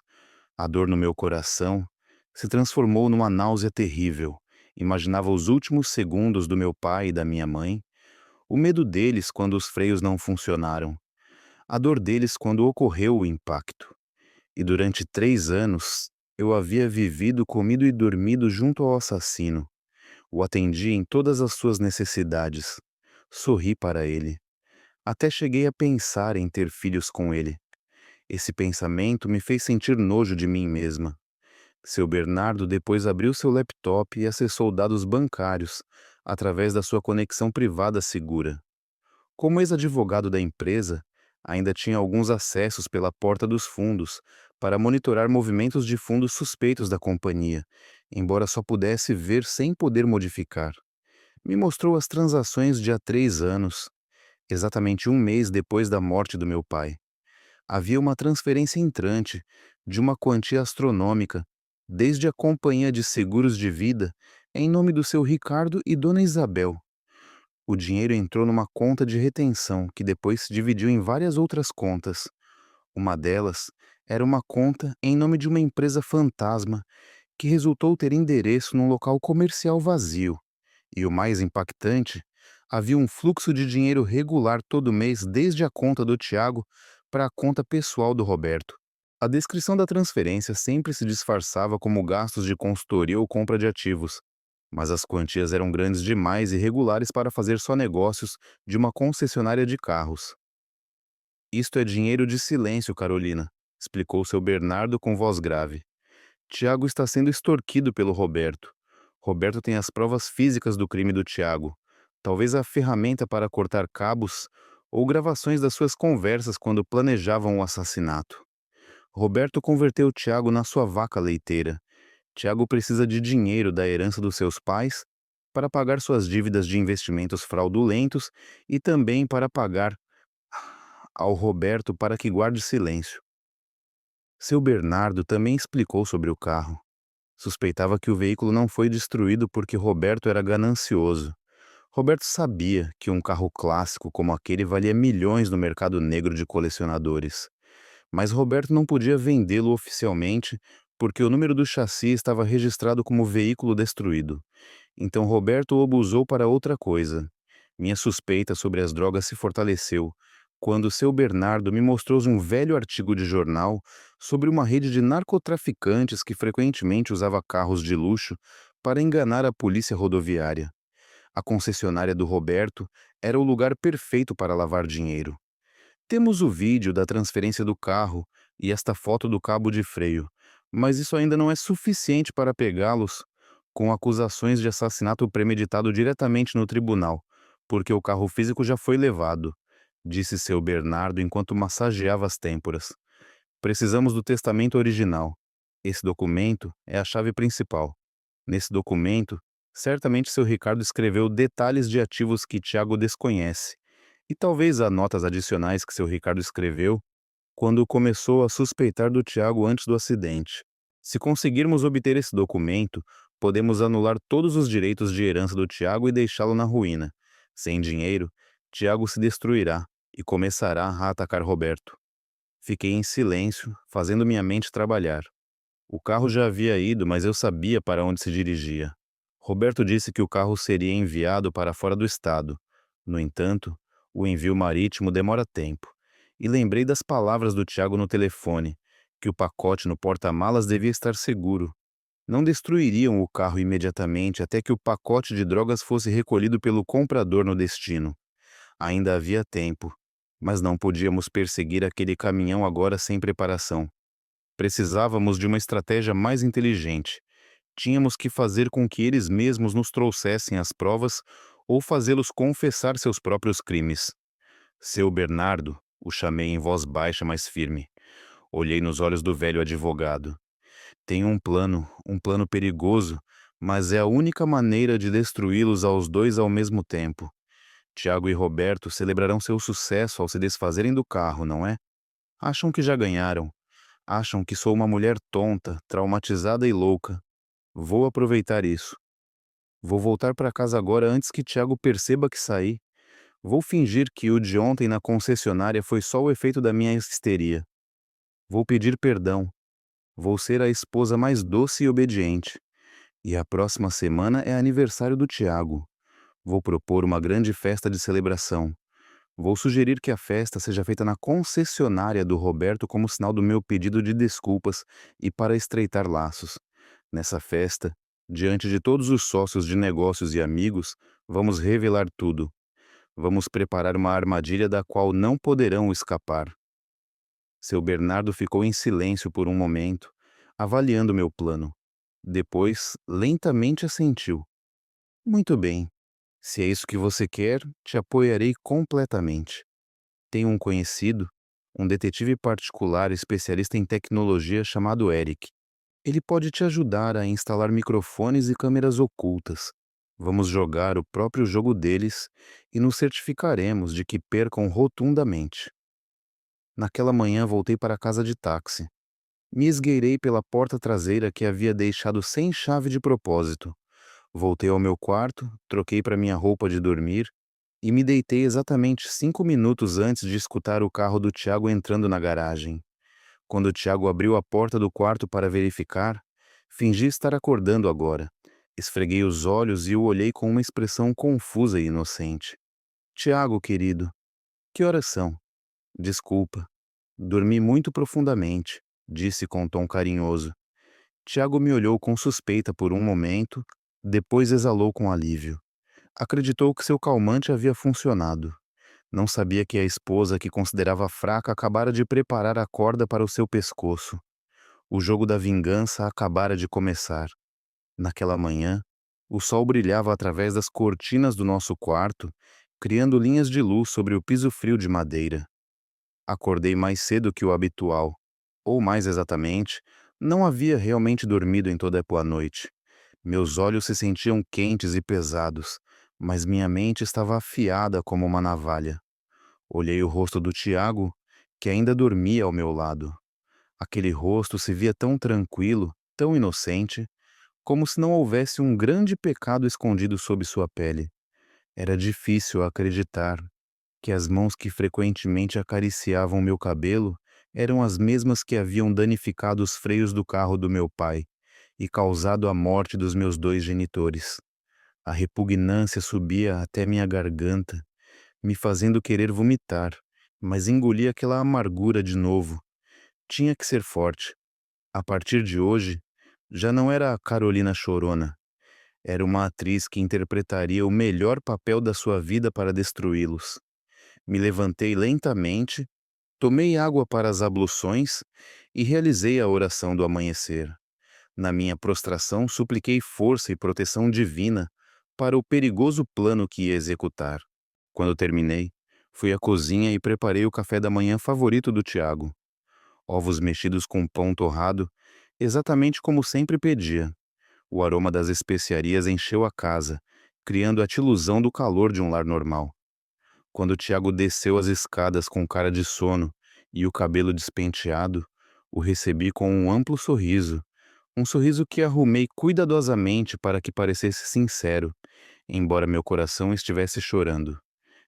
A dor no meu coração se transformou numa náusea terrível. Imaginava os últimos segundos do meu pai e da minha mãe, o medo deles quando os freios não funcionaram, a dor deles quando ocorreu o impacto. E durante 3 anos, eu havia vivido, comido e dormido junto ao assassino. O atendi em todas as suas necessidades. Sorri para ele. Até cheguei a pensar em ter filhos com ele. Esse pensamento me fez sentir nojo de mim mesma. Seu Bernardo depois abriu seu laptop e acessou dados bancários através da sua conexão privada segura. Como ex-advogado da empresa, ainda tinha alguns acessos pela porta dos fundos para monitorar movimentos de fundos suspeitos da companhia, embora só pudesse ver sem poder modificar. Me mostrou as transações de há 3 anos, exatamente um mês depois da morte do meu pai. Havia uma transferência entrante, de uma quantia astronômica, desde a companhia de seguros de vida, em nome do seu Ricardo e Dona Isabel. O dinheiro entrou numa conta de retenção, que depois se dividiu em várias outras contas. Uma delas era uma conta em nome de uma empresa fantasma, que resultou ter endereço num local comercial vazio. E o mais impactante, havia um fluxo de dinheiro regular todo mês desde a conta do Tiago para a conta pessoal do Roberto. A descrição da transferência sempre se disfarçava como gastos de consultoria ou compra de ativos, mas as quantias eram grandes demais e regulares para fazer só negócios de uma concessionária de carros. "Isto é dinheiro de silêncio, Carolina", explicou seu Bernardo com voz grave. "Tiago está sendo extorquido pelo Roberto. Roberto tem as provas físicas do crime do Tiago, talvez a ferramenta para cortar cabos ou gravações das suas conversas quando planejavam o assassinato. Roberto converteu Tiago na sua vaca leiteira. Tiago precisa de dinheiro da herança dos seus pais para pagar suas dívidas de investimentos fraudulentos e também para pagar ao Roberto para que guarde silêncio." Seu Bernardo também explicou sobre o carro. Suspeitava que o veículo não foi destruído porque Roberto era ganancioso. Roberto sabia que um carro clássico como aquele valia milhões no mercado negro de colecionadores. Mas Roberto não podia vendê-lo oficialmente porque o número do chassi estava registrado como veículo destruído. Então Roberto o abusou para outra coisa. Minha suspeita sobre as drogas se fortaleceu quando seu Bernardo me mostrou um velho artigo de jornal sobre uma rede de narcotraficantes que frequentemente usava carros de luxo para enganar a polícia rodoviária. A concessionária do Roberto era o lugar perfeito para lavar dinheiro. Temos o vídeo da transferência do carro e esta foto do cabo de freio, mas isso ainda não é suficiente para pegá-los com acusações de assassinato premeditado diretamente no tribunal, porque o carro físico já foi levado, disse seu Bernardo enquanto massageava as têmporas. "Precisamos do testamento original. Esse documento é a chave principal. Nesse documento Certamente seu Ricardo escreveu detalhes de ativos que Tiago desconhece, e talvez há notas adicionais que seu Ricardo escreveu quando começou a suspeitar do Tiago antes do acidente. Se conseguirmos obter esse documento, podemos anular todos os direitos de herança do Tiago e deixá-lo na ruína. Sem dinheiro, Tiago se destruirá e começará a atacar Roberto. Fiquei em silêncio, fazendo minha mente trabalhar. O carro já havia ido, mas eu sabia para onde se dirigia. Roberto disse que o carro seria enviado para fora do estado. No entanto, o envio marítimo demora tempo. E lembrei das palavras do Tiago no telefone, que o pacote no porta-malas devia estar seguro. Não destruiriam o carro imediatamente até que o pacote de drogas fosse recolhido pelo comprador no destino. Ainda havia tempo, mas não podíamos perseguir aquele caminhão agora sem preparação. Precisávamos de uma estratégia mais inteligente. Tínhamos que fazer com que eles mesmos nos trouxessem as provas ou fazê-los confessar seus próprios crimes. Seu Bernardo, o chamei em voz baixa, mas firme. Olhei nos olhos do velho advogado. Tenho um plano perigoso, mas é a única maneira de destruí-los aos dois ao mesmo tempo. Tiago e Roberto celebrarão seu sucesso ao se desfazerem do carro, não é? Acham que já ganharam. Acham que sou uma mulher tonta, traumatizada e louca. Vou aproveitar isso. Vou voltar para casa agora antes que Tiago perceba que saí. Vou fingir que o de ontem na concessionária foi só o efeito da minha histeria. Vou pedir perdão. Vou ser a esposa mais doce e obediente. E a próxima semana é aniversário do Tiago. Vou propor uma grande festa de celebração. Vou sugerir que a festa seja feita na concessionária do Roberto como sinal do meu pedido de desculpas e para estreitar laços. Nessa festa, diante de todos os sócios de negócios e amigos, vamos revelar tudo. Vamos preparar uma armadilha da qual não poderão escapar. Seu Bernardo ficou em silêncio por um momento, avaliando meu plano. Depois, lentamente assentiu. Muito bem. Se é isso que você quer, te apoiarei completamente. Tenho um conhecido, um detetive particular especialista em tecnologia chamado Eric. Ele pode te ajudar a instalar microfones e câmeras ocultas. Vamos jogar o próprio jogo deles e nos certificaremos de que percam rotundamente. Naquela manhã voltei para casa de táxi. Me esgueirei pela porta traseira que havia deixado sem chave de propósito. Voltei ao meu quarto, troquei para minha roupa de dormir e me deitei exatamente 5 minutos antes de escutar o carro do Tiago entrando na garagem. Quando o Tiago abriu a porta do quarto para verificar, fingi estar acordando agora. Esfreguei os olhos e o olhei com uma expressão confusa e inocente. Tiago, querido, que horas são? Desculpa. Dormi muito profundamente, disse com tom carinhoso. Tiago me olhou com suspeita por um momento, depois exalou com alívio. Acreditou que seu calmante havia funcionado. Não sabia que a esposa que considerava fraca acabara de preparar a corda para o seu pescoço. O jogo da vingança acabara de começar. Naquela manhã, o sol brilhava através das cortinas do nosso quarto, criando linhas de luz sobre o piso frio de madeira. Acordei mais cedo que o habitual, ou mais exatamente, não havia realmente dormido em toda a noite. Meus olhos se sentiam quentes e pesados, mas minha mente estava afiada como uma navalha. Olhei o rosto do Tiago, que ainda dormia ao meu lado. Aquele rosto se via tão tranquilo, tão inocente, como se não houvesse um grande pecado escondido sob sua pele. Era difícil acreditar que as mãos que frequentemente acariciavam meu cabelo eram as mesmas que haviam danificado os freios do carro do meu pai e causado a morte dos meus dois genitores. A repugnância subia até minha garganta, me fazendo querer vomitar, mas engoli aquela amargura de novo. Tinha que ser forte. A partir de hoje, já não era a Carolina Chorona. Era uma atriz que interpretaria o melhor papel da sua vida para destruí-los. Me levantei lentamente, tomei água para as abluções e realizei a oração do amanhecer. Na minha prostração, supliquei força e proteção divina para o perigoso plano que ia executar. Quando terminei, fui à cozinha e preparei o café da manhã favorito do Tiago. Ovos mexidos com pão torrado, exatamente como sempre pedia. O aroma das especiarias encheu a casa, criando a ilusão do calor de um lar normal. Quando Tiago desceu as escadas com cara de sono e o cabelo despenteado, o recebi com um amplo sorriso, um sorriso que arrumei cuidadosamente para que parecesse sincero, embora meu coração estivesse chorando.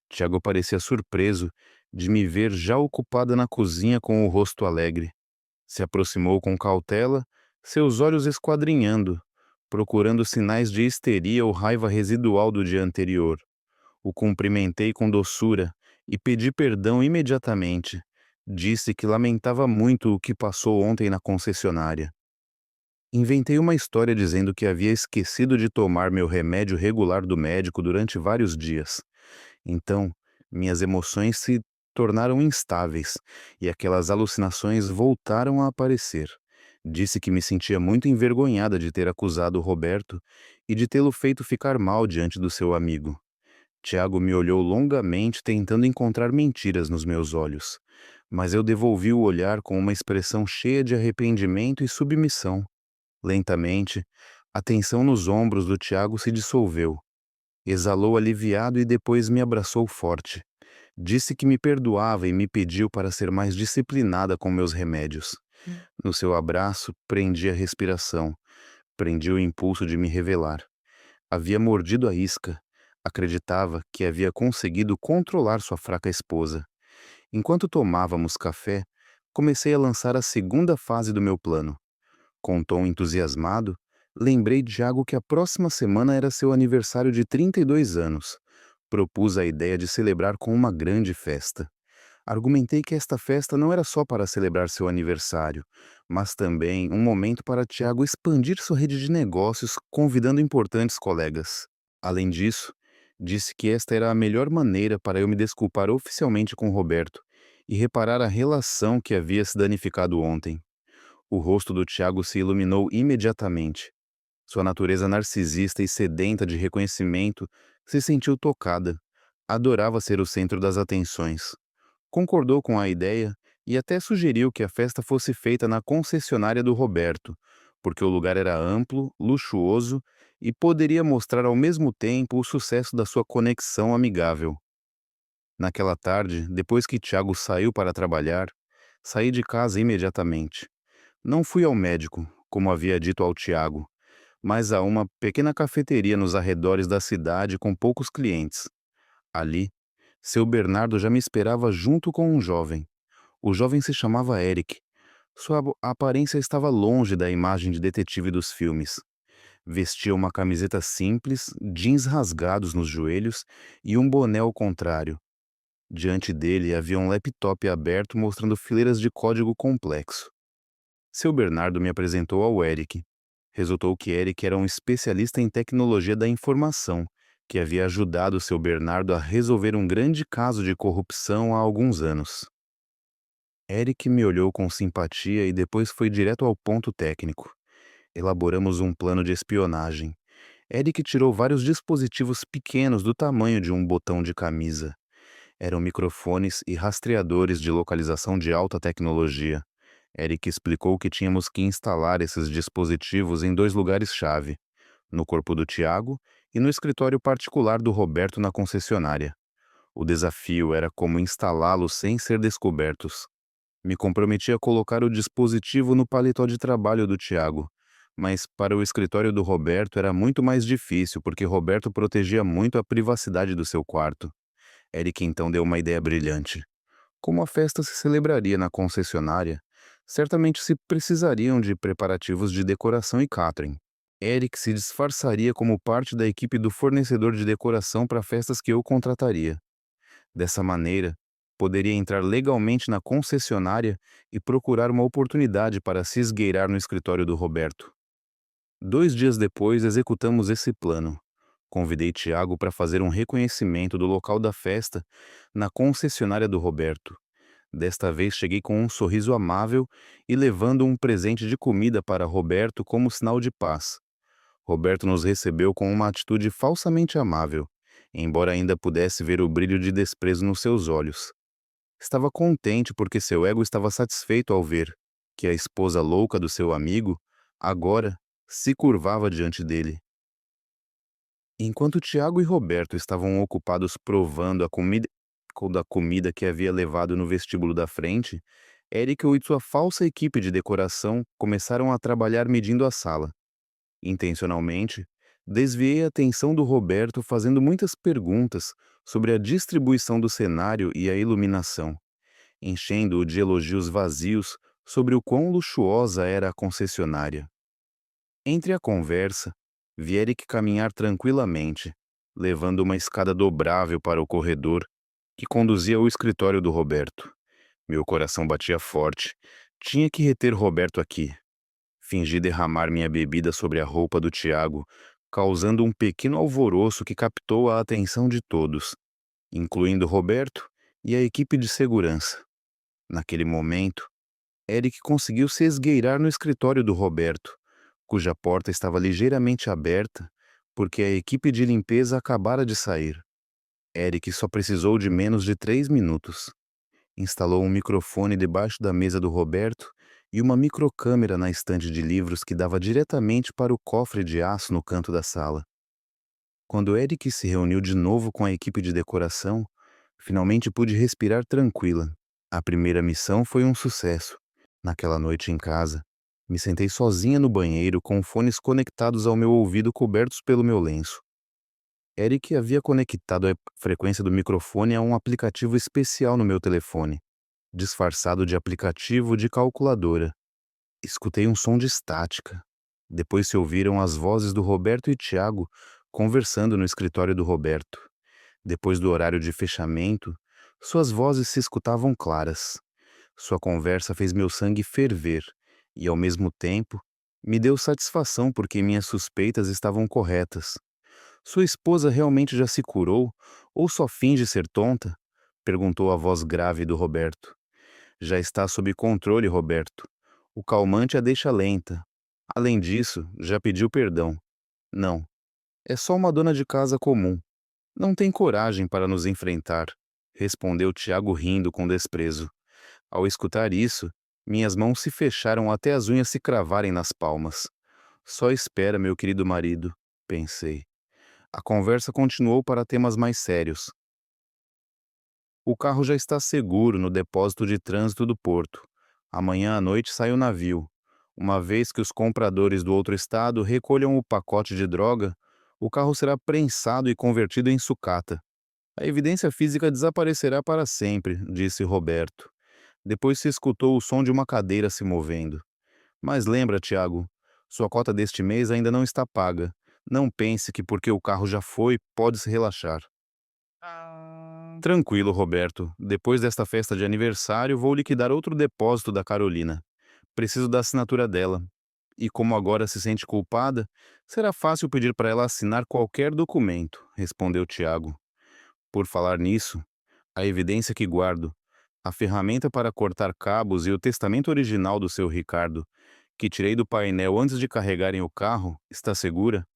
Tiago parecia surpreso de me ver já ocupada na cozinha com o rosto alegre. Se aproximou com cautela, seus olhos esquadrinhando, procurando sinais de histeria ou raiva residual do dia anterior. O cumprimentei com doçura e pedi perdão imediatamente. Disse que lamentava muito o que passou ontem na concessionária. Inventei uma história dizendo que havia esquecido de tomar meu remédio regular do médico durante vários dias. Então, minhas emoções se tornaram instáveis e aquelas alucinações voltaram a aparecer. Disse que me sentia muito envergonhada de ter acusado o Roberto e de tê-lo feito ficar mal diante do seu amigo. Tiago me olhou longamente, tentando encontrar mentiras nos meus olhos, mas eu devolvi o olhar com uma expressão cheia de arrependimento e submissão. Lentamente, a tensão nos ombros do Tiago se dissolveu. Exalou aliviado e depois me abraçou forte. Disse que me perdoava e me pediu para ser mais disciplinada com meus remédios. No seu abraço, prendi a respiração, prendi o impulso de me revelar. Havia mordido a isca. Acreditava que havia conseguido controlar sua fraca esposa. Enquanto tomávamos café, comecei a lançar a segunda fase do meu plano. Com um tom entusiasmado, lembrei de Tiago que a próxima semana era seu aniversário de 32 anos. Propus a ideia de celebrar com uma grande festa. Argumentei que esta festa não era só para celebrar seu aniversário, mas também um momento para Tiago expandir sua rede de negócios, convidando importantes colegas. Além disso, disse que esta era a melhor maneira para eu me desculpar oficialmente com Roberto e reparar a relação que havia se danificado ontem. O rosto do Tiago se iluminou imediatamente. Sua natureza narcisista e sedenta de reconhecimento se sentiu tocada. Adorava ser o centro das atenções. Concordou com a ideia e até sugeriu que a festa fosse feita na concessionária do Roberto, porque o lugar era amplo, luxuoso e poderia mostrar ao mesmo tempo o sucesso da sua conexão amigável. Naquela tarde, depois que Tiago saiu para trabalhar, saí de casa imediatamente. Não fui ao médico, como havia dito ao Tiago, mas a uma pequena cafeteria nos arredores da cidade com poucos clientes. Ali, seu Bernardo já me esperava junto com um jovem. O jovem se chamava Eric. Sua aparência estava longe da imagem de detetive dos filmes. Vestia uma camiseta simples, jeans rasgados nos joelhos e um boné ao contrário. Diante dele havia um laptop aberto mostrando fileiras de código complexo. Seu Bernardo me apresentou ao Eric. Resultou que Eric era um especialista em tecnologia da informação, que havia ajudado seu Bernardo a resolver um grande caso de corrupção há alguns anos. Eric me olhou com simpatia e depois foi direto ao ponto técnico. Elaboramos um plano de espionagem. Eric tirou vários dispositivos pequenos do tamanho de um botão de camisa. Eram microfones e rastreadores de localização de alta tecnologia. Eric explicou que tínhamos que instalar esses dispositivos em dois lugares-chave, no corpo do Tiago e no escritório particular do Roberto na concessionária. O desafio era como instalá-los sem ser descobertos. Me comprometi a colocar o dispositivo no paletó de trabalho do Tiago, mas para o escritório do Roberto era muito mais difícil porque Roberto protegia muito a privacidade do seu quarto. Eric então deu uma ideia brilhante. Como a festa se celebraria na concessionária, certamente se precisariam de preparativos de decoração e catering. Eric se disfarçaria como parte da equipe do fornecedor de decoração para festas que eu contrataria. Dessa maneira, poderia entrar legalmente na concessionária e procurar uma oportunidade para se esgueirar no escritório do Roberto. 2 dias depois, executamos esse plano. Convidei Tiago para fazer um reconhecimento do local da festa na concessionária do Roberto. Desta vez cheguei com um sorriso amável e levando um presente de comida para Roberto como sinal de paz. Roberto nos recebeu com uma atitude falsamente amável, embora ainda pudesse ver o brilho de desprezo nos seus olhos. Estava contente porque seu ego estava satisfeito ao ver que a esposa louca do seu amigo, agora, se curvava diante dele. Enquanto Tiago e Roberto estavam ocupados provando da comida que havia levado no vestíbulo da frente, Eric e sua falsa equipe de decoração começaram a trabalhar medindo a sala. Intencionalmente, desviei a atenção do Roberto fazendo muitas perguntas sobre a distribuição do cenário e a iluminação, enchendo-o de elogios vazios sobre o quão luxuosa era a concessionária. Entre a conversa, vi Eric caminhar tranquilamente, levando uma escada dobrável para o corredor que conduzia ao escritório do Roberto. Meu coração batia forte. Tinha que reter Roberto aqui. Fingi derramar minha bebida sobre a roupa do Tiago, causando um pequeno alvoroço que captou a atenção de todos, incluindo Roberto e a equipe de segurança. Naquele momento, Eric conseguiu se esgueirar no escritório do Roberto, cuja porta estava ligeiramente aberta porque a equipe de limpeza acabara de sair. Eric só precisou de menos de 3 minutos. Instalou um microfone debaixo da mesa do Roberto e uma microcâmera na estante de livros que dava diretamente para o cofre de aço no canto da sala. Quando Eric se reuniu de novo com a equipe de decoração, finalmente pude respirar tranquila. A primeira missão foi um sucesso. Naquela noite em casa, me sentei sozinha no banheiro com fones conectados ao meu ouvido cobertos pelo meu lenço. Eric havia conectado a frequência do microfone a um aplicativo especial no meu telefone, disfarçado de aplicativo de calculadora. Escutei um som de estática. Depois se ouviram as vozes do Roberto e Tiago conversando no escritório do Roberto. Depois do horário de fechamento, suas vozes se escutavam claras. Sua conversa fez meu sangue ferver e, ao mesmo tempo, me deu satisfação porque minhas suspeitas estavam corretas. Sua esposa realmente já se curou ou só finge ser tonta? Perguntou a voz grave do Roberto. Já está sob controle, Roberto. O calmante a deixa lenta. Além disso, já pediu perdão. Não, é só uma dona de casa comum. Não tem coragem para nos enfrentar, respondeu Tiago rindo com desprezo. Ao escutar isso, minhas mãos se fecharam até as unhas se cravarem nas palmas. Só espera, meu querido marido, pensei. A conversa continuou para temas mais sérios. O carro já está seguro no depósito de trânsito do porto. Amanhã à noite sai o navio. Uma vez que os compradores do outro estado recolham o pacote de droga, o carro será prensado e convertido em sucata. A evidência física desaparecerá para sempre, disse Roberto. Depois se escutou o som de uma cadeira se movendo. Mas lembra, Tiago, sua cota deste mês ainda não está paga. Não pense que porque o carro já foi, pode se relaxar. Tranquilo, Roberto. Depois desta festa de aniversário, vou liquidar outro depósito da Carolina. Preciso da assinatura dela. E como agora se sente culpada, será fácil pedir para ela assinar qualquer documento, respondeu Tiago. Por falar nisso, a evidência que guardo, a ferramenta para cortar cabos e o testamento original do seu Ricardo, que tirei do painel antes de carregarem o carro, está segura?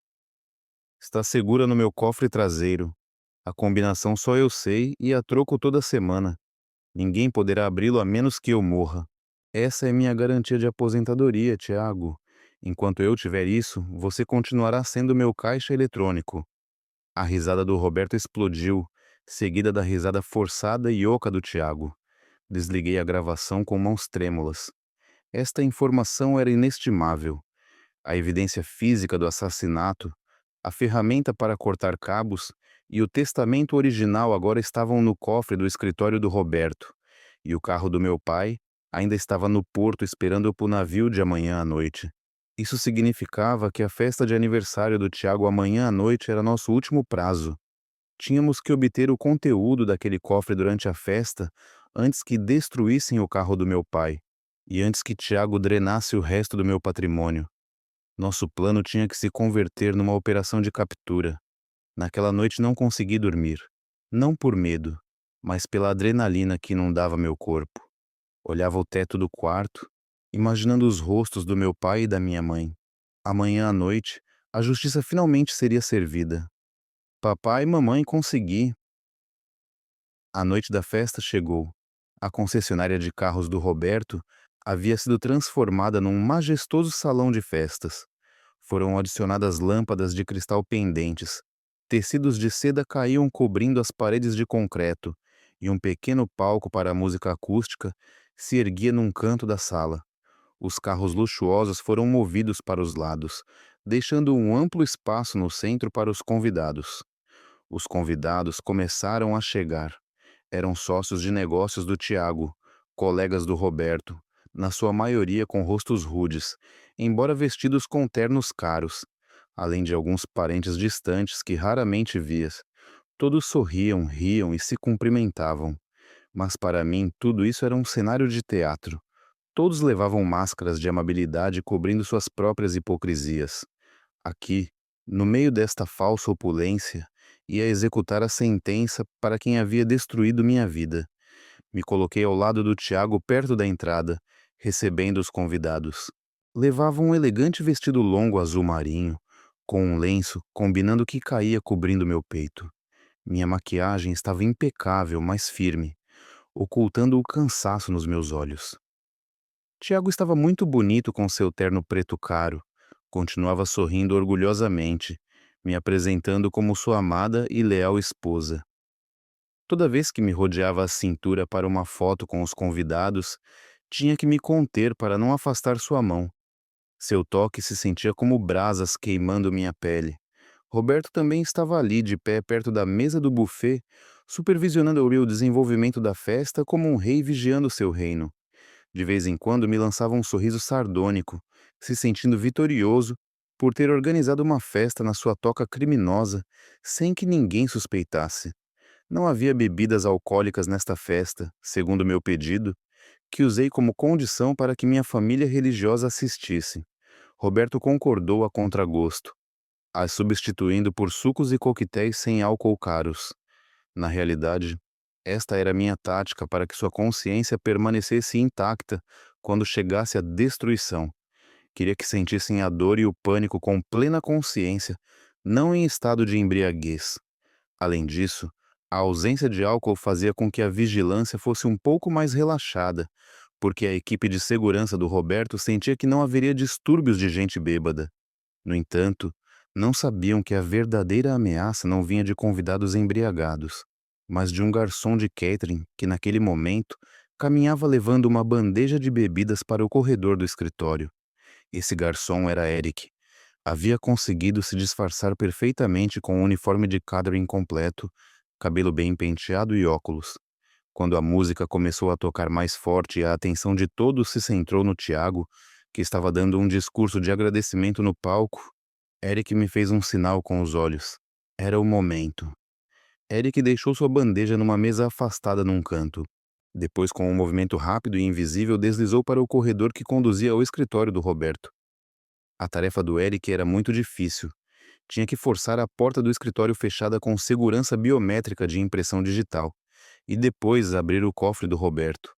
Está segura no meu cofre traseiro. A combinação só eu sei e a troco toda semana. Ninguém poderá abri-lo a menos que eu morra. Essa é minha garantia de aposentadoria, Tiago. Enquanto eu tiver isso, você continuará sendo meu caixa eletrônico. A risada do Roberto explodiu, seguida da risada forçada e oca do Tiago. Desliguei a gravação com mãos trêmulas. Esta informação era inestimável. A evidência física do assassinato, a ferramenta para cortar cabos e o testamento original agora estavam no cofre do escritório do Roberto, e o carro do meu pai ainda estava no porto esperando para o navio de amanhã à noite. Isso significava que a festa de aniversário do Tiago amanhã à noite era nosso último prazo. Tínhamos que obter o conteúdo daquele cofre durante a festa antes que destruíssem o carro do meu pai e antes que Tiago drenasse o resto do meu patrimônio. Nosso plano tinha que se converter numa operação de captura. Naquela noite não consegui dormir. Não por medo, mas pela adrenalina que inundava meu corpo. Olhava o teto do quarto, imaginando os rostos do meu pai e da minha mãe. Amanhã à noite, a justiça finalmente seria servida. Papai e mamãe consegui. A noite da festa chegou. A concessionária de carros do Roberto havia sido transformada num majestoso salão de festas. Foram adicionadas lâmpadas de cristal pendentes, tecidos de seda caíam cobrindo as paredes de concreto, e um pequeno palco para a música acústica se erguia num canto da sala. Os carros luxuosos foram movidos para os lados, deixando um amplo espaço no centro para os convidados. Os convidados começaram a chegar. Eram sócios de negócios do Tiago, colegas do Roberto, na sua maioria com rostos rudes, embora vestidos com ternos caros, além de alguns parentes distantes que raramente vias. Todos sorriam, riam e se cumprimentavam. Mas para mim tudo isso era um cenário de teatro. Todos levavam máscaras de amabilidade cobrindo suas próprias hipocrisias. Aqui, no meio desta falsa opulência, ia executar a sentença para quem havia destruído minha vida. Me coloquei ao lado do Tiago perto da entrada, recebendo os convidados. Levava um elegante vestido longo azul marinho, com um lenço combinando que caía cobrindo meu peito. Minha maquiagem estava impecável, mas firme, ocultando o cansaço nos meus olhos. Tiago estava muito bonito com seu terno preto caro. Continuava sorrindo orgulhosamente, me apresentando como sua amada e leal esposa. Toda vez que me rodeava a cintura para uma foto com os convidados, tinha que me conter para não afastar sua mão. Seu toque se sentia como brasas queimando minha pele. Roberto também estava ali, de pé perto da mesa do buffet, supervisionando o desenvolvimento da festa como um rei vigiando seu reino. De vez em quando me lançava um sorriso sardônico, se sentindo vitorioso por ter organizado uma festa na sua toca criminosa, sem que ninguém suspeitasse. Não havia bebidas alcoólicas nesta festa, segundo meu pedido, que usei como condição para que minha família religiosa assistisse. Roberto concordou a contragosto, as substituindo por sucos e coquetéis sem álcool caros. Na realidade, esta era minha tática para que sua consciência permanecesse intacta quando chegasse a destruição. Queria que sentissem a dor e o pânico com plena consciência, não em estado de embriaguez. Além disso, a ausência de álcool fazia com que a vigilância fosse um pouco mais relaxada, porque a equipe de segurança do Roberto sentia que não haveria distúrbios de gente bêbada. No entanto, não sabiam que a verdadeira ameaça não vinha de convidados embriagados, mas de um garçom de catering que, naquele momento, caminhava levando uma bandeja de bebidas para o corredor do escritório. Esse garçom era Eric. Havia conseguido se disfarçar perfeitamente com um uniforme de catering completo, cabelo bem penteado e óculos. Quando a música começou a tocar mais forte e a atenção de todos se centrou no Tiago, que estava dando um discurso de agradecimento no palco, Eric me fez um sinal com os olhos. Era o momento. Eric deixou sua bandeja numa mesa afastada num canto. Depois, com um movimento rápido e invisível, deslizou para o corredor que conduzia ao escritório do Roberto. A tarefa do Eric era muito difícil. Tinha que forçar a porta do escritório fechada com segurança biométrica de impressão digital, e depois abrir o cofre do Roberto.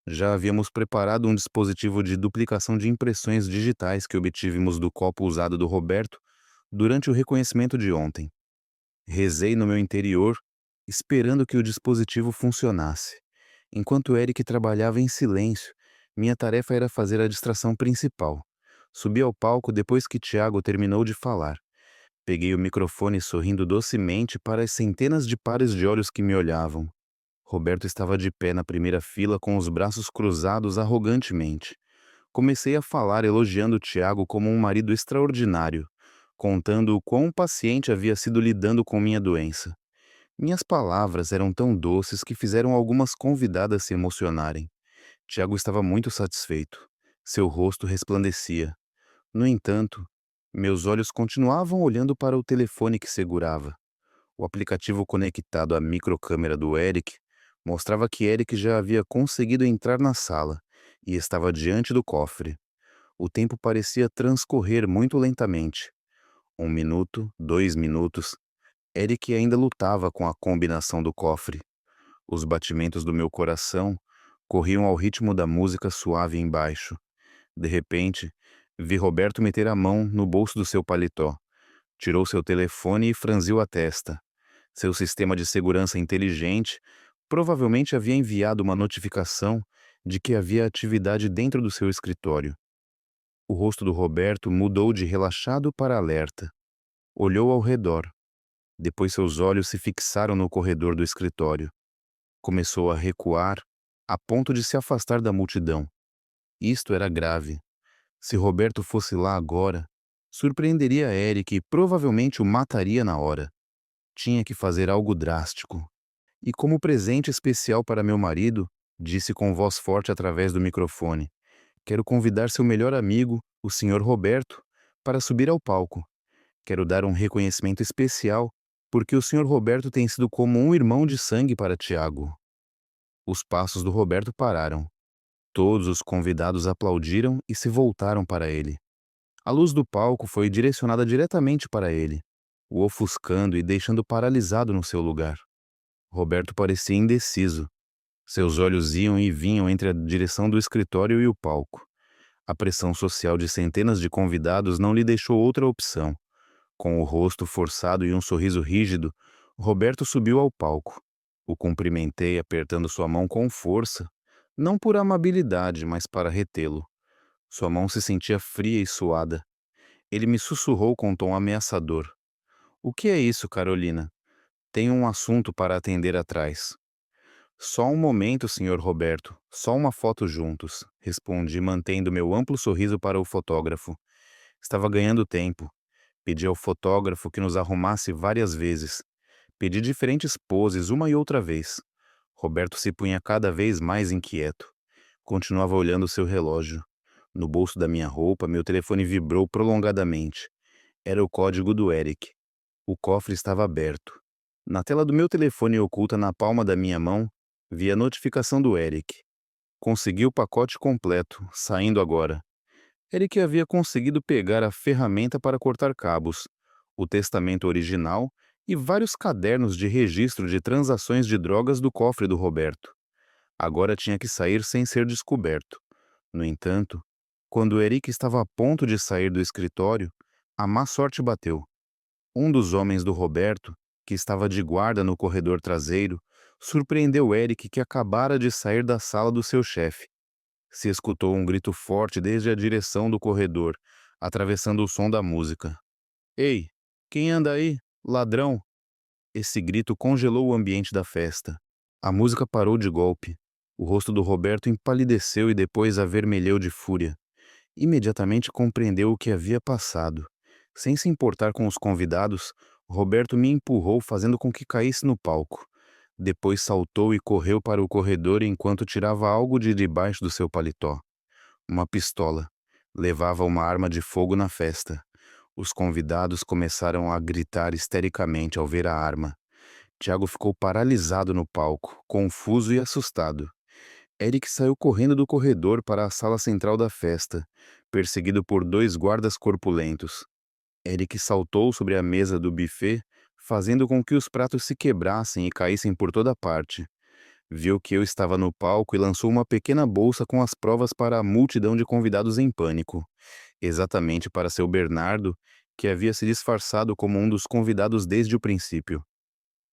Já havíamos preparado um dispositivo de duplicação de impressões digitais que obtivemos do copo usado do Roberto durante o reconhecimento de ontem. Rezei no meu interior, esperando que o dispositivo funcionasse. Enquanto Eric trabalhava em silêncio, minha tarefa era fazer a distração principal. Subi ao palco depois que Tiago terminou de falar. Peguei o microfone sorrindo docemente para as centenas de pares de olhos que me olhavam. Roberto estava de pé na primeira fila com os braços cruzados arrogantemente. Comecei a falar elogiando Tiago como um marido extraordinário, contando o quão paciente havia sido lidando com minha doença. Minhas palavras eram tão doces que fizeram algumas convidadas se emocionarem. Tiago estava muito satisfeito. Seu rosto resplandecia. No entanto, meus olhos continuavam olhando para o telefone que segurava. O aplicativo conectado à microcâmera do Eric mostrava que Eric já havia conseguido entrar na sala e estava diante do cofre. O tempo parecia transcorrer muito lentamente. 1 minuto, 2 minutos. Eric ainda lutava com a combinação do cofre. Os batimentos do meu coração corriam ao ritmo da música suave embaixo. De repente, vi Roberto meter a mão no bolso do seu paletó. Tirou seu telefone e franziu a testa. Seu sistema de segurança inteligente provavelmente havia enviado uma notificação de que havia atividade dentro do seu escritório. O rosto do Roberto mudou de relaxado para alerta. Olhou ao redor. Depois seus olhos se fixaram no corredor do escritório. Começou a recuar, a ponto de se afastar da multidão. Isto era grave. Se Roberto fosse lá agora, surpreenderia Eric e provavelmente o mataria na hora. Tinha que fazer algo drástico. E como presente especial para meu marido, disse com voz forte através do microfone: quero convidar seu melhor amigo, o senhor Roberto, para subir ao palco. Quero dar um reconhecimento especial, porque o senhor Roberto tem sido como um irmão de sangue para Tiago. Os passos do Roberto pararam. Todos os convidados aplaudiram e se voltaram para ele. A luz do palco foi direcionada diretamente para ele, o ofuscando e deixando paralisado no seu lugar. Roberto parecia indeciso. Seus olhos iam e vinham entre a direção do escritório e o palco. A pressão social de centenas de convidados não lhe deixou outra opção. Com o rosto forçado e um sorriso rígido, Roberto subiu ao palco. O cumprimentei apertando sua mão com força, não por amabilidade, mas para retê-lo. Sua mão se sentia fria e suada. Ele me sussurrou com um tom ameaçador: o que é isso, Carolina? Tenho um assunto para atender atrás. Só um momento, senhor Roberto. Só uma foto juntos, respondi, mantendo meu amplo sorriso para o fotógrafo. Estava ganhando tempo. Pedi ao fotógrafo que nos arrumasse várias vezes. Pedi diferentes poses uma e outra vez. Roberto se punha cada vez mais inquieto. Continuava olhando seu relógio. No bolso da minha roupa, meu telefone vibrou prolongadamente. Era o código do Eric. O cofre estava aberto. Na tela do meu telefone oculta na palma da minha mão, vi a notificação do Eric. Consegui o pacote completo, saindo agora. Eric havia conseguido pegar a ferramenta para cortar cabos, o testamento original e vários cadernos de registro de transações de drogas do cofre do Roberto. Agora tinha que sair sem ser descoberto. No entanto, quando Eric estava a ponto de sair do escritório, a má sorte bateu. Um dos homens do Roberto, que estava de guarda no corredor traseiro, surpreendeu Eric, que acabara de sair da sala do seu chefe. Se escutou um grito forte desde a direção do corredor, atravessando o som da música. Ei, quem anda aí? Ladrão! Esse grito congelou o ambiente da festa. A música parou de golpe. O rosto do Roberto empalideceu e depois avermelheu de fúria. Imediatamente compreendeu o que havia passado. Sem se importar com os convidados, Roberto me empurrou, fazendo com que caísse no palco. Depois saltou e correu para o corredor enquanto tirava algo de debaixo do seu paletó. Uma pistola. Levava uma arma de fogo na festa. Os convidados começaram a gritar histericamente ao ver a arma. Tiago ficou paralisado no palco, confuso e assustado. Eric saiu correndo do corredor para a sala central da festa, perseguido por dois guardas corpulentos. Eric saltou sobre a mesa do buffet, fazendo com que os pratos se quebrassem e caíssem por toda parte. Viu que eu estava no palco e lançou uma pequena bolsa com as provas para a multidão de convidados em pânico, exatamente para seu Bernardo, que havia se disfarçado como um dos convidados desde o princípio.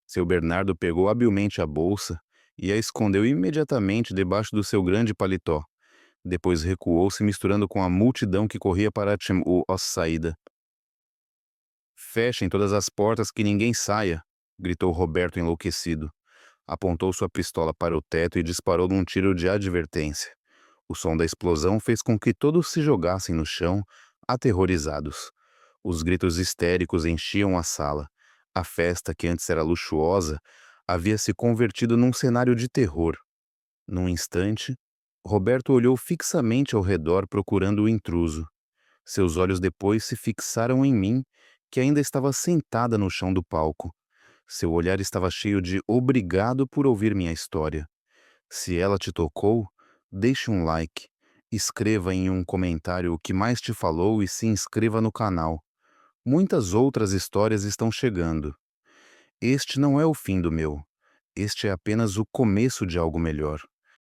Seu Bernardo pegou habilmente a bolsa e a escondeu imediatamente debaixo do seu grande paletó. Depois recuou, se misturando com a multidão que corria para a saída. Fechem todas as portas, que ninguém saia, gritou Roberto enlouquecido. Apontou sua pistola para o teto e disparou num tiro de advertência. O som da explosão fez com que todos se jogassem no chão, aterrorizados. Os gritos histéricos enchiam a sala. A festa, que antes era luxuosa, havia se convertido num cenário de terror. Num instante, Roberto olhou fixamente ao redor procurando o intruso. Seus olhos depois se fixaram em mim, que ainda estava sentada no chão do palco. Seu olhar estava cheio de obrigado por ouvir minha história. Se ela te tocou, deixe um like, escreva em um comentário o que mais te falou e se inscreva no canal. Muitas outras histórias estão chegando. Este não é o fim do meu. Este é apenas o começo de algo melhor.